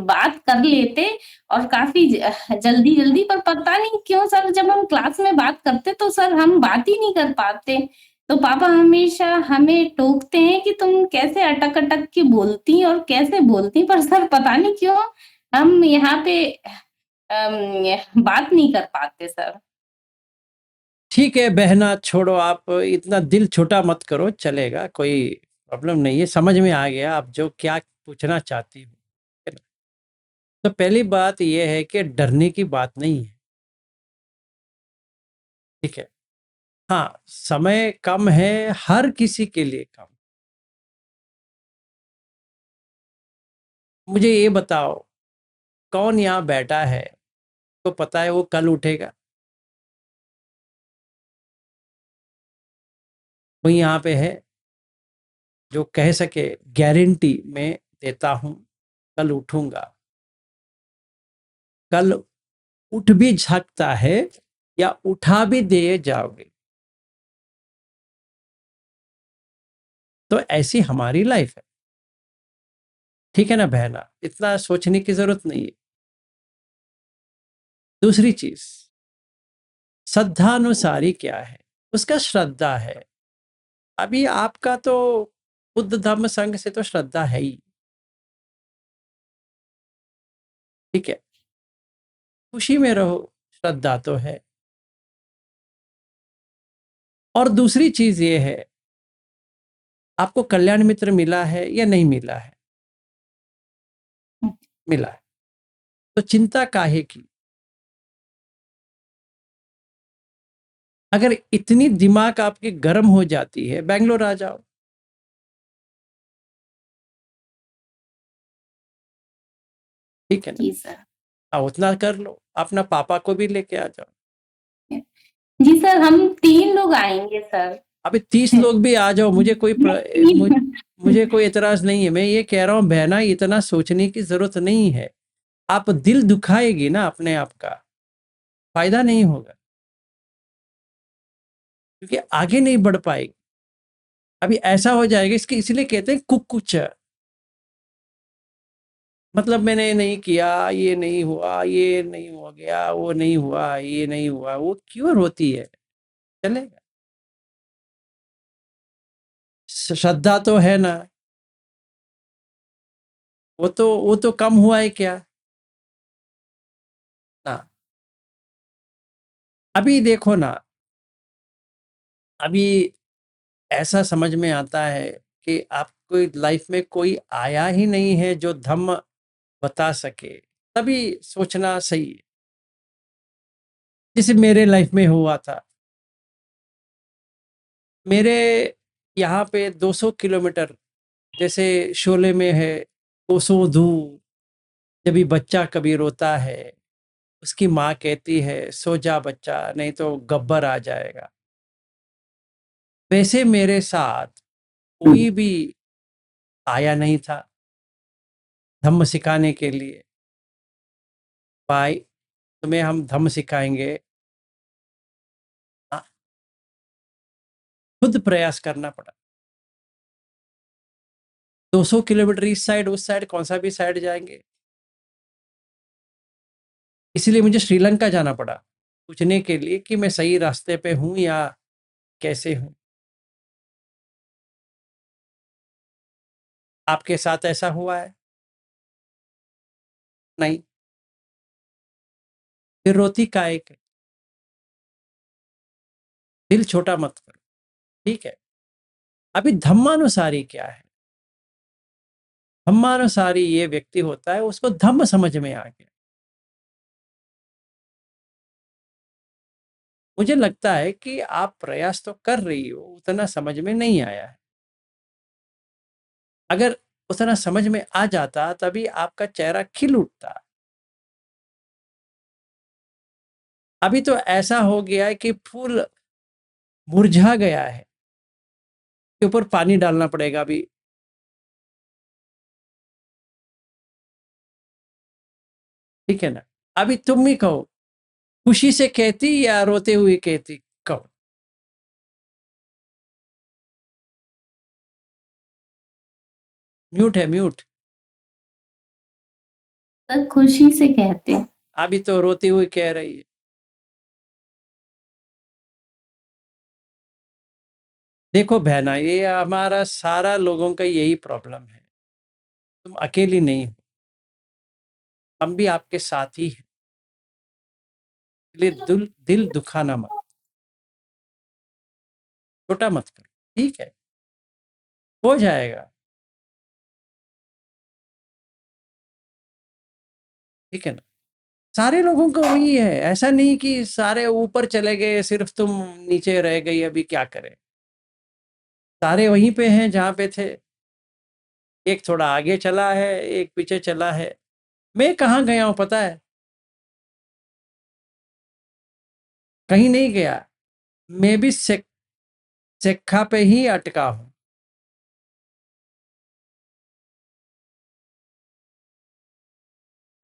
बात कर लेते और काफ़ी जल्दी-जल्दी, पर पता नहीं क्यों सर जब हम क्लास में बात करते तो सर हम बात ही नहीं कर पाते। तो पापा हमेशा हमें टोकते हैं कि तुम कैसे अटक-अटक के बोलती और कैसे बोलती, पर सर पता नहीं क्यों हम यहाँ पे बात नहीं कर पाते सर। ठीक है बहना, छोड़ो, आप इतना दिल छोटा मत करो, चलेगा, कोई प्रॉब्लम नहीं है, समझ में आ गया आप जो क्या पूछना चाहती हो, है ना? तो पहली बात ये है कि डरने की बात नहीं है, ठीक है। हाँ, समय कम है, हर किसी के लिए कम। मुझे ये बताओ, कौन यहाँ बैठा है तो पता है वो कल उठेगा? कोई यहाँ पे है जो कह सके गारंटी मैं देता हूँ कल उठूंगा? कल उठ भी सकता है या उठा भी दिए जाओगे। तो ऐसी हमारी लाइफ है, ठीक है ना बहना, इतना सोचने की जरूरत नहीं है। दूसरी चीज, श्रद्धानुसारी क्या है? उसका श्रद्धा है। अभी आपका तो बुद्ध धम्म संघ से तो श्रद्धा है ही, ठीक है, खुशी में रहो, श्रद्धा तो है। और दूसरी चीज ये है, आपको कल्याण मित्र मिला है या नहीं मिला है? मिला है, तो चिंता काहे की? अगर इतनी दिमाग आपकी गर्म हो जाती है, बैंगलोर आ जाओ, ठीक है ना? जी सर। उतना कर लो, अपना पापा को भी लेके आ जाओ। जी सर, हम 3 लोग आएँगे सर। अभी 30 लोग भी आ जाओ, मुझे कोई एतराज नहीं है। मैं ये कह रहा हूँ बहना, इतना सोचने की जरूरत नहीं है। आप दिल दुखाएगी ना अपने आप का, फायदा नहीं होगा, क्योंकि आगे नहीं बढ़ पाएगी। अभी ऐसा हो जाएगा, इसके इसलिए कहते हैं कुकुच, मतलब मैंने नहीं किया, ये नहीं हुआ, ये नहीं हो गया, वो नहीं हुआ, ये नहीं हुआ, वो क्यों रोती है? चलेगा। श्रद्धा तो है ना, वो तो कम हुआ है क्या ना? अभी देखो ना, अभी ऐसा समझ में आता है कि आपको लाइफ में कोई आया ही नहीं है जो धम्म बता सके, तभी सोचना सही है। जैसे मेरे लाइफ में हुआ था, मेरे यहाँ पे 200 किलोमीटर, जैसे शोले में है, कोसों दूर जब भी बच्चा कभी रोता है, उसकी माँ कहती है सो जा बच्चा, नहीं तो गब्बर आ जाएगा। वैसे मेरे साथ कोई भी आया नहीं था धम्म सिखाने के लिए। भाई तुम्हें हम धम्म सिखाएंगे, हाँ, खुद प्रयास करना पड़ा। 200 किलोमीटर इस साइड उस साइड, कौन सा भी साइड जाएंगे। इसलिए मुझे श्रीलंका जाना पड़ा पूछने के लिए कि मैं सही रास्ते पे हूं या कैसे हूं। आपके साथ ऐसा हुआ है? नहीं, फिर रोती काहे के? दिल छोटा मत करो, ठीक है। अभी धम्मानुसारी क्या है? धम्मानुसारी ये व्यक्ति होता है, उसको धम्म समझ में आ गया। मुझे लगता है कि आप प्रयास तो कर रही हो, उतना समझ में नहीं आया है। अगर उतना समझ में आ जाता तभी आपका चेहरा खिल उठता। अभी तो ऐसा हो गया है कि फूल मुरझा गया है, के ऊपर पानी डालना पड़ेगा अभी। ठीक है ना? अभी तुम ही कहो, खुशी से कहती या रोते हुए कहती? कहो। म्यूट है, म्यूट। सर खुशी से कहते हैं। अभी तो रोते हुए कह रही है। देखो बहना, ये हमारा सारा लोगों का यही प्रॉब्लम है। तुम अकेली नहीं हो, हम भी आपके साथ ही हैं। इसलिए दिल दुखाना मत, छोटा मत करो, ठीक है? हो जाएगा, ठीक है ना? सारे लोगों को वही है, ऐसा नहीं कि सारे ऊपर चले गए सिर्फ तुम नीचे रह गई। अभी क्या करें, सारे वहीं पे हैं जहाँ पे थे। एक थोड़ा आगे चला है, एक पीछे चला है। मैं कहाँ गया हूँ पता है? कहीं नहीं गया, मैं भी सिक्खा पे ही अटका हूँ।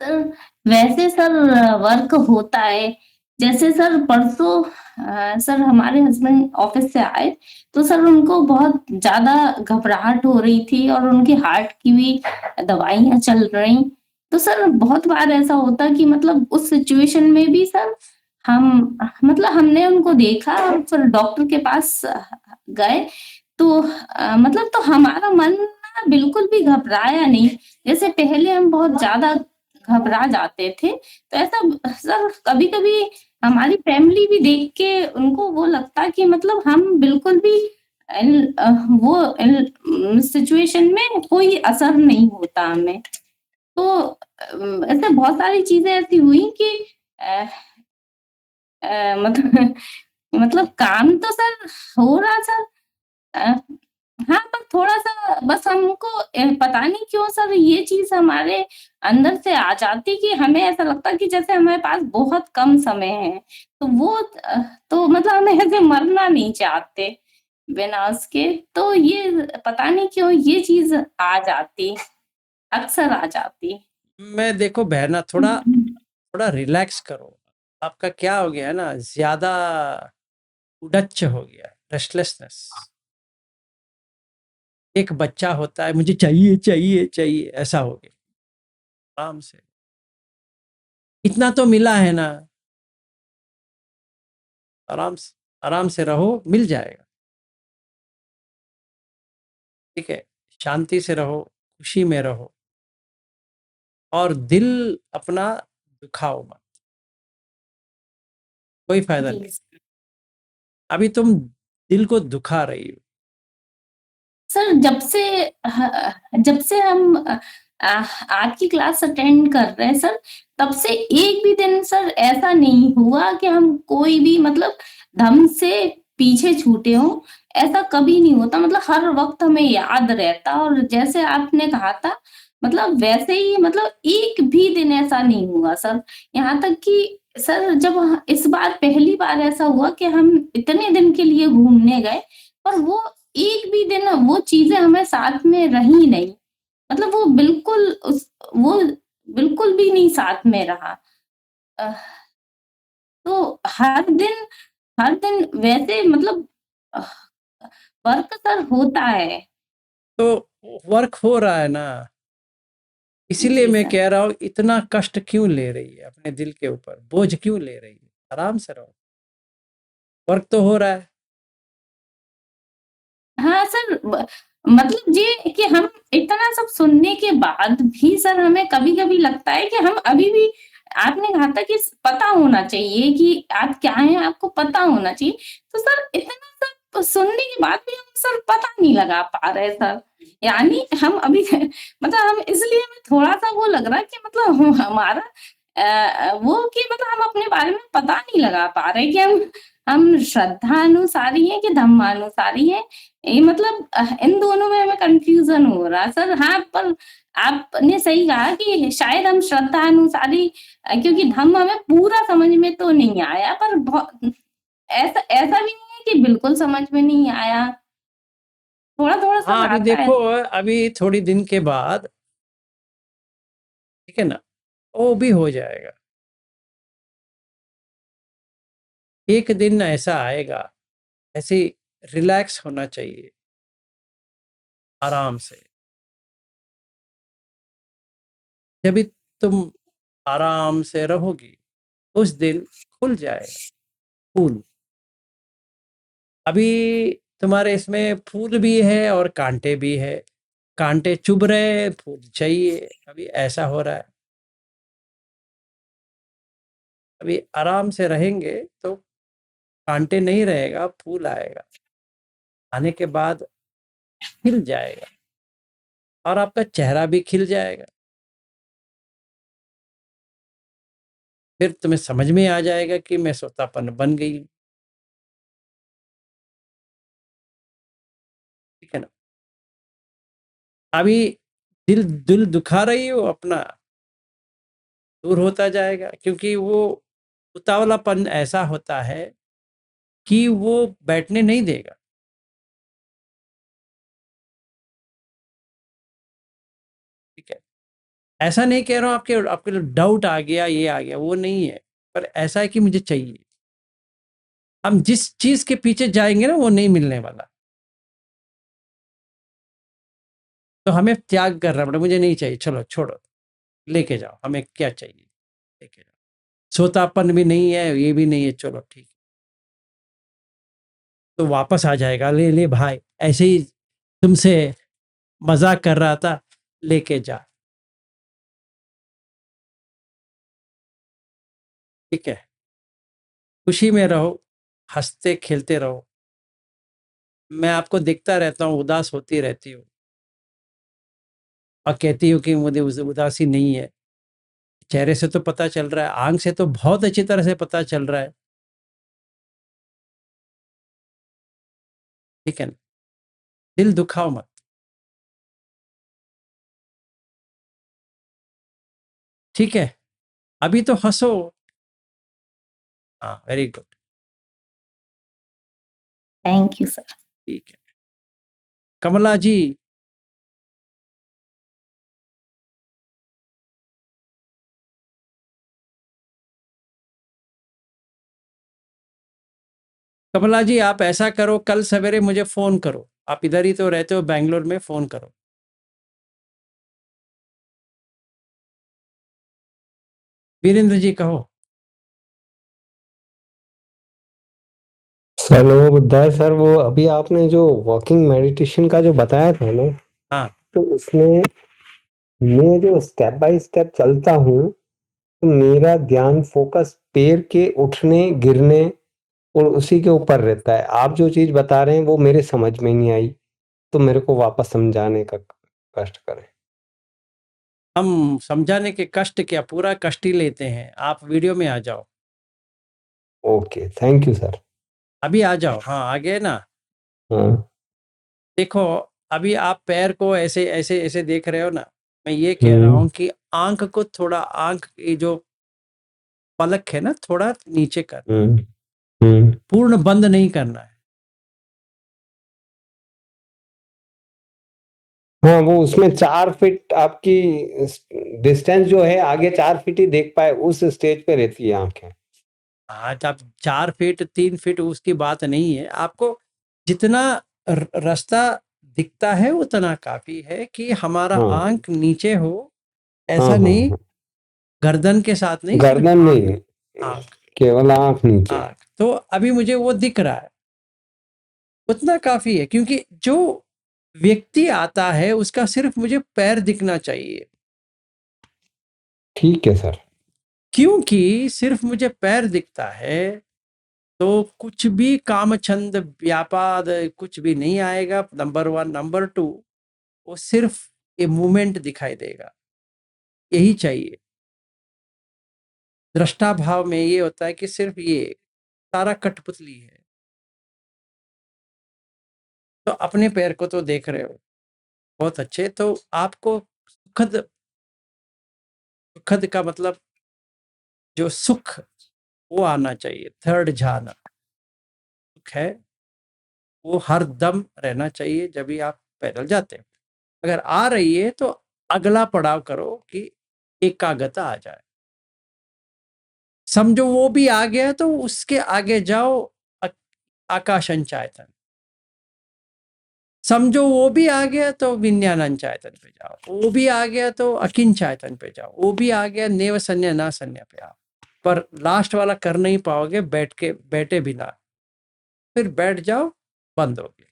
सर वैसे सर वर्क होता है। जैसे सर परसों सर हमारे हस्बैंड ऑफिस से आए, तो सर उनको बहुत ज्यादा घबराहट हो रही थी और उनकी हार्ट की भी दवाइयां चल रही। तो सर बहुत बार ऐसा होता कि मतलब उस सिचुएशन में भी सर हम मतलब हमने उनको देखा और फिर डॉक्टर के पास गए। तो मतलब तो हमारा मन ना बिल्कुल भी घबराया नहीं। जैसे पहले हम बहुत ज्यादा घबरा जाते थे, तो ऐसा सर कभी-कभी हमारी फैमिली भी देख के उनको वो लगता कि मतलब हम बिल्कुल भी वो सिचुएशन में कोई असर नहीं होता हमें। तो ऐसे बहुत सारी चीज़ें ऐसी हुई कि अ मतलब मतलब काम तो सर हो रहा सर। अ, हाँ, पर थोड़ा-सा बस हमको पता नहीं क्यों सर ये चीज़ हमारे अंदर से आ जाती कि हमें ऐसा लगता कि जैसे हमारे पास बहुत कम समय है। तो वो तो मतलब हम ऐसे मरना नहीं चाहते बिना उसके। तो ये पता नहीं क्यों ये चीज़ आ जाती, अक्सर आ जाती। मैं देखो बहना, थोड़ा रिलैक्स करो। आपका क्या हो गया है ना, ज्यादा उडच्च हो गया, रेस्टलेसनेस। एक बच्चा होता है, मुझे चाहिए चाहिए चाहिए, ऐसा हो गया। आराम से। इतना तो मिला है ना, आराम से रहो, मिल जाएगा। ठीक है, शांति से रहो, खुशी में रहो, और दिल अपना दुखाओ मत, कोई फायदा जी नहीं। अभी तुम दिल को दुखा रही हो। सर, जब से हम आपकी क्लास अटेंड कर रहे हैं सर, तब से एक भी दिन सर ऐसा नहीं हुआ कि हम कोई भी मतलब धर्म से पीछे छूटे हों, ऐसा कभी नहीं होता। मतलब हर वक्त हमें याद रहता, और जैसे आपने कहा था मतलब वैसे ही, मतलब एक भी दिन ऐसा नहीं हुआ सर। यहाँ तक कि सर जब इस बार पहली बार ऐसा हुआ कि हम इतने दिन के लिए घूमने गए, और वो एक भी दिन वो चीजें हमें साथ में रही नहीं, मतलब वो बिल्कुल भी नहीं साथ में रहा। अ, तो हर दिन वैसे मतलब वर्क सर होता है। तो वर्क हो रहा है ना, इसीलिए जी मैं सर। कह रहा हूँ, इतना कष्ट क्यों ले रही है अपने दिल के ऊपर, बोझ क्यों ले रही है? आराम से रहो, वर्क तो हो रहा है। हाँ सर, मतलब ये कि हम इतना सब सुनने के बाद भी सर हमें कभी-कभी लगता है कि हम अभी भी, आपने कहा था कि पता होना चाहिए कि आप क्या हैं, आपको पता होना चाहिए। तो सर इतना सब सुनने के बाद भी हम सर पता नहीं लगा पा रहे सर। यानी हम अभी मतलब हम इसलिए हमें थोड़ा-सा वो लग रहा है कि मतलब हमारा वो कि मतलब हम अपने बारे में पता नहीं लगा पा रहे कि हम श्रद्धानुसारी हैं कि धम्मानुसारी हैं। ये मतलब इन दोनों में हमें कन्फ्यूज़न हो रहा है सर। हाँ, पर आपने सही कहा कि शायद हम श्रद्धा अनुसारी, क्योंकि धम्म हमें पूरा समझ में तो नहीं आया, पर ऐसा ऐसा भी नहीं है कि बिल्कुल समझ में नहीं आया। थोड़ा-थोड़ा सर हाँ, अभी आता है। देखो, अभी थोड़ी दिन के बाद, ठीक है ना, वो भी हो जाएगा। एक दिन ऐसा आएगा, ऐसे रिलैक्स होना चाहिए, आराम से। जब भी तुम आराम से रहोगी, उस दिन खुल जाएगा फूल। अभी तुम्हारे इसमें फूल भी है और कांटे भी है, कांटे चुभ रहे, फूल चाहिए, अभी ऐसा हो रहा है। अभी आराम से रहेंगे तो कांटे नहीं रहेगा, फूल आएगा, आने के बाद खिल जाएगा, और आपका चेहरा भी खिल जाएगा। फिर तुम्हें समझ में आ जाएगा कि मैं सोतापन बन गई हूँ। ठीक है ना? अभी दिल दिल दुखा रही हो अपना, दूर होता जाएगा, क्योंकि वो उतावलापन ऐसा होता है कि वो बैठने नहीं देगा। ठीक है, ऐसा नहीं कह रहा हूँ आपके आपके लिए डाउट आ गया, ये आ गया, वो नहीं है, पर ऐसा है कि मुझे चाहिए। हम जिस चीज के पीछे जाएंगे ना, वो नहीं मिलने वाला, तो हमें त्याग करना पड़ेगा। मुझे नहीं चाहिए, चलो छोड़ो, लेके जाओ, हमें क्या चाहिए लेके जाओ। सोतापन भी नहीं है, ये भी नहीं है, चलो ठीक है। तो वापस आ जाएगा, ले ले भाई, ऐसे ही तुमसे मजाक कर रहा था, लेके जा। ठीक है, खुशी में रहो, हंसते खेलते रहो। मैं आपको देखता रहता हूँ, उदास होती रहती हूँ और कहती हूँ कि मुझे उदासी नहीं है। चेहरे से तो पता चल रहा है, आंख से तो बहुत अच्छी तरह से पता चल रहा है। ठीक है ना, दिल दुखाओ मत। ठीक है, अभी तो हंसो। हाँ, very good. Thank you sir. ठीक है, कमला जी। कमला जी, आप ऐसा करो, कल सवेरे मुझे फोन करो, आप इधर ही तो रहते हो, बैंगलोर में, फोन करो। वीरेंद्र जी कहो। सर नमो बुद्धाय सर, वो अभी आपने जो वॉकिंग मेडिटेशन का जो बताया था ना, हाँ तो उसमें मैं जो स्टेप बाय स्टेप चलता हूँ तो मेरा ध्यान फोकस पैर के उठने गिरने और उसी के ऊपर रहता है। आप जो चीज बता रहे हैं वो मेरे समझ में नहीं आई, तो मेरे को वापस समझाने का कष्ट करें। हम समझाने के कष्ट क्या, पूरा कष्ट ही लेते हैं। आप वीडियो में आ जाओ, ओके, थैंक यू सर। अभी आ जाओ। हाँ आ गए ना। हाँ देखो अभी आप पैर को ऐसे ऐसे ऐसे देख रहे हो ना, मैं ये कह रहा हूँ कि आंख को थोड़ा, आंख की जो पलक है ना थोड़ा नीचे कर, पूर्ण बंद नहीं करना है। हाँ, वो उसमें 4 फीट आपकी डिस्टेंस जो है आगे 4 फीट ही देख पाए उस स्टेज पे रहती है आंखें। आज आप 4 फीट 3 फीट उसकी बात नहीं है, आपको जितना रास्ता दिखता है उतना काफी है कि हमारा हाँ आंख नीचे हो, ऐसा हाँ हाँ नहीं, हाँ, गर्दन के साथ नहीं, सिर्फ गर्दन नहीं, आंख। केवल आंख नीचे। आंख तो अभी मुझे वो दिख रहा है, उतना काफी है। क्योंकि जो व्यक्ति आता है उसका सिर्फ मुझे पैर दिखना चाहिए, ठीक है सर। क्योंकि सिर्फ मुझे पैर दिखता है तो कुछ भी कामछंद व्यापाद कुछ भी नहीं आएगा, नंबर 1। नंबर 2, वो सिर्फ ये मूवमेंट दिखाई देगा, यही चाहिए। दृष्टा भाव में ये होता है कि सिर्फ ये सारा कठपुतली है। तो अपने पैर को तो देख रहे हो, बहुत अच्छे। तो आपको सुखद, सुखद का मतलब जो सुख वो आना चाहिए। थर्ड ध्यान सुख है, वो हर दम रहना चाहिए जब भी आप पैदल जाते हो। अगर आ रही है तो अगला पड़ाव करो कि एकाग्रता आ जाए। समझो वो भी आ गया तो उसके आगे जाओ, आकाशंचायतन। समझो वो भी आ गया तो विज्ञानंचायतन पे जाओ, वो भी आ गया तो अकिंचायतन पे जाओ, वो भी आ गया नेव संज्ञा ना संज्ञा पे आओ। पर लास्ट वाला कर नहीं पाओगे बैठे बिना, फिर बैठ जाओ, बंद हो गए।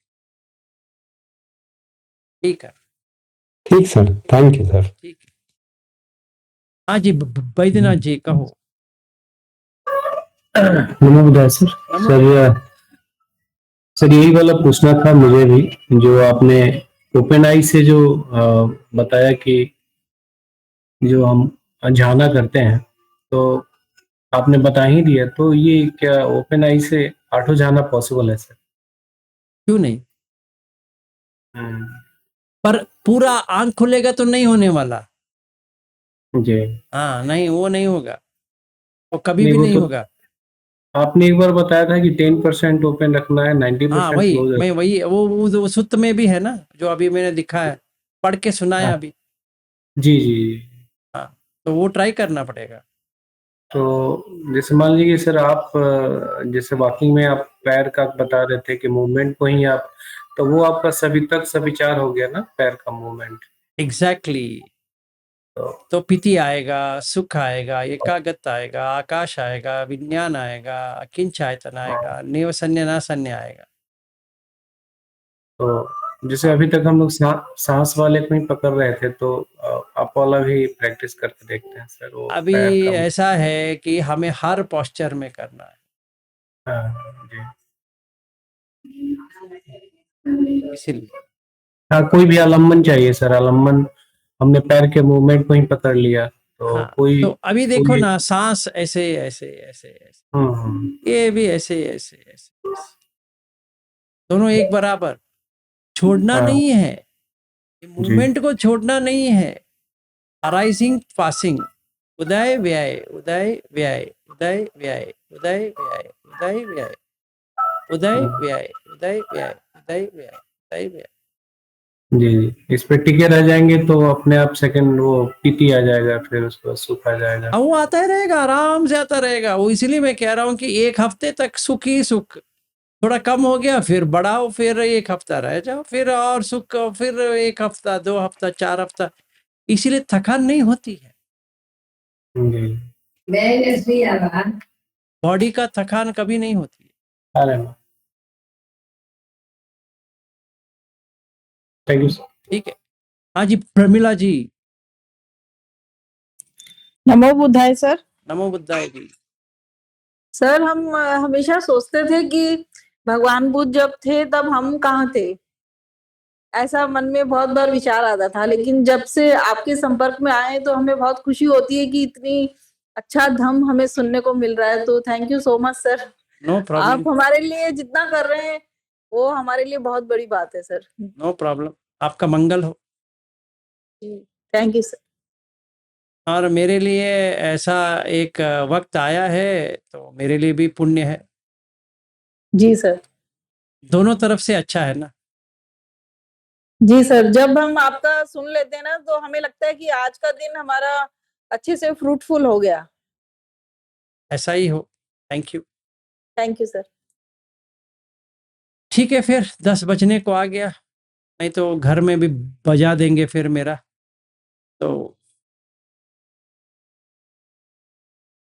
ठीक है, ठीक सर, थैंक यू सर। ठीक है। हाँ जी, बैद्यनाथ जी कहो। नमो बुद्धाय सर। सर यही वाला पूछना था मुझे भी, जो आपने ओपन आई से जो बताया कि जो हम झाना करते हैं, तो आपने बता ही दिया। तो ये क्या ओपन आई से आठों झाना पॉसिबल है सर? क्यों नहीं, पर पूरा आंख खुलेगा तो नहीं होने वाला। जी हाँ नहीं, वो नहीं होगा, वो कभी नहीं, भी वो नहीं तो होगा। आपने एक बार बताया था कि 10% ओपन रखना है, हाँ 90% वही, क्लोज मैं वही वो सुत्त में भी है ना, जो अभी मैंने दिखा है, पढ़ के सुनाया अभी। जी जी जी। हाँ तो वो ट्राई करना पड़ेगा। तो जैसे मान लीजिए सर, आप जैसे वॉकिंग में आप पैर का बता रहे थे कि मूवमेंट को ही आप, तो वो आपका सभी तक सविचार हो गया ना, पैर का मूवमेंट। एग्जैक्टली तो पीति आएगा, सुख आएगा, एकाग्रता आएगा, आकाश आएगा, विज्ञान आएगा, अकिंचायतन आएगा, नेव संज्ञा ना संज्ञा आएगा। तो जैसे अभी तक हम लोग सांस वाले को ही पकड़ रहे थे, तो आप वाला भी प्रैक्टिस करके देखते हैं सर, वो अभी पैर का। ऐसा है कि हमें हर पोस्चर में करना है। हाँ जी। इसीलिए हाँ, कोई भी आलम्बन चाहिए सर, आलम्बन हमने पैर के मूवमेंट को ही पकड़ लिया, तो हाँ कोई तो अभी देखो कोई ना, सांस ऐसे ऐसे ऐसे ऐसे, ये भी ऐसे ऐसे ऐसे, दोनों एक बराबर। छोड़ना हाँ नहीं है, जी मूवमेंट को छोड़ना नहीं है। अराइजिंग पासिंग, उदय व्यय उदय व्यय उदय व्यय उदय व्यय उदय व्यय उदय व्यय उदय व्यय उदय व्यय उदय व्यय। जी जी। इस पे टिके रह जाएंगे तो अपने आप सेकंड वो पीटी आ जाएगा, फिर उसको सुख आ जाएगा। वो आता ही रहेगा, आराम से आता रहेगा वो। इसीलिए मैं कह रहा हूँ कि 1 हफ्ते तक सुख ही सुख, थोड़ा कम हो गया फिर बढ़ाओ, फिर 1 हफ्ता रह जाओ, फिर और सुख, फिर 1 हफ्ता, 2 हफ्ता, 4 हफ्ता। इसीलिए थकान नहीं होती है। जी बॉडी का थकान कभी नहीं होती है। अरे थैंक यू सर। ठीक है, हाँ जी प्रमिला जी। नमो बुद्धाय सर। नमो बुद्धाय जी। सर हम हमेशा सोचते थे कि भगवान बुद्ध जब थे तब हम कहाँ थे, ऐसा मन में बहुत बार विचार आता था। लेकिन जब से आपके संपर्क में आए तो हमें बहुत खुशी होती है कि इतनी अच्छा धम्म हमें सुनने को मिल रहा है। तो thank you so much sir. No problem. आप हमारे लिए जितना कर रहे हैं वो हमारे लिए बहुत बड़ी बात है सर। नो प्रॉब्लम, आपका मंगल हो। Thank you sir. और मेरे लिए ऐसा एक वक्त आया है तो मेरे लिए भी पुण्य है। जी सर। दोनों तरफ से अच्छा है ना। जी सर, जब हम आपका सुन लेते हैं ना तो हमें लगता है कि आज का दिन हमारा अच्छे से फ्रूटफुल हो गया। ऐसा ही हो। Thank you. Thank you sir. ठीक है, फिर 10 बजने को आ गया, नहीं तो घर में भी बजा देंगे फिर मेरा। तो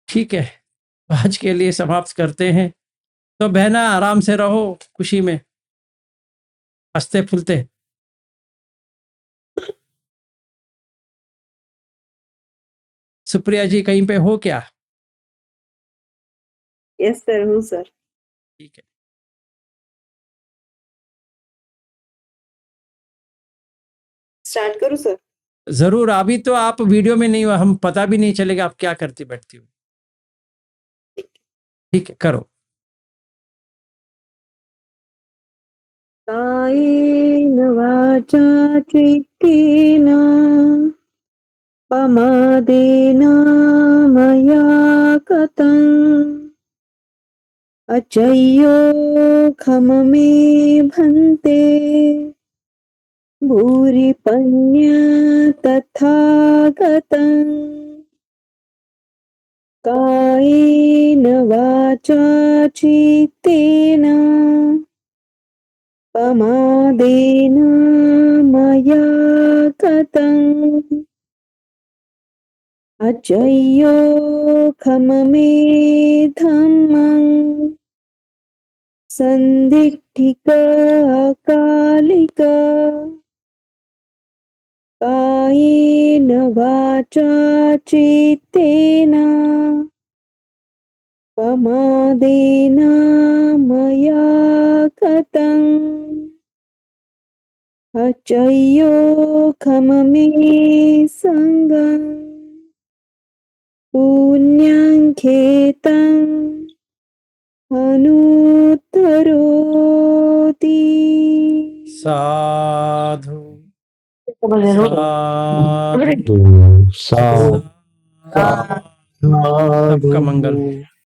ठीक है, आज के लिए समाप्त करते हैं। तो बहना आराम से रहो, खुशी में, हंसते फुलते। सुप्रिया जी कहीं पे हो क्या? यस सर, हूँ सर। ठीक है, स्टार्ट करूँ सर? जरूर। अभी तो आप वीडियो में नहीं हो, हम पता भी नहीं चलेगा आप क्या करती बैठती हो। ठीक है, करो। कायेन वाचा चित्तेन प्रमादेन मया कृतम् अचय्यो खममे भन्ते भूरि पन्य तथागतम् कायेन वाचा चित्तेन प्रमादेन मया कृतम् अचय्यो खममे धम्मं सन्दिट्ठिक अकालिक कायेन वाचा चित्तेन प्रमादेन मया कृतम् अचय्यो खममे सङ्गम् पुण्यं खेतम् अनुत्तरोति। साधु साधु सबका मंगल हो।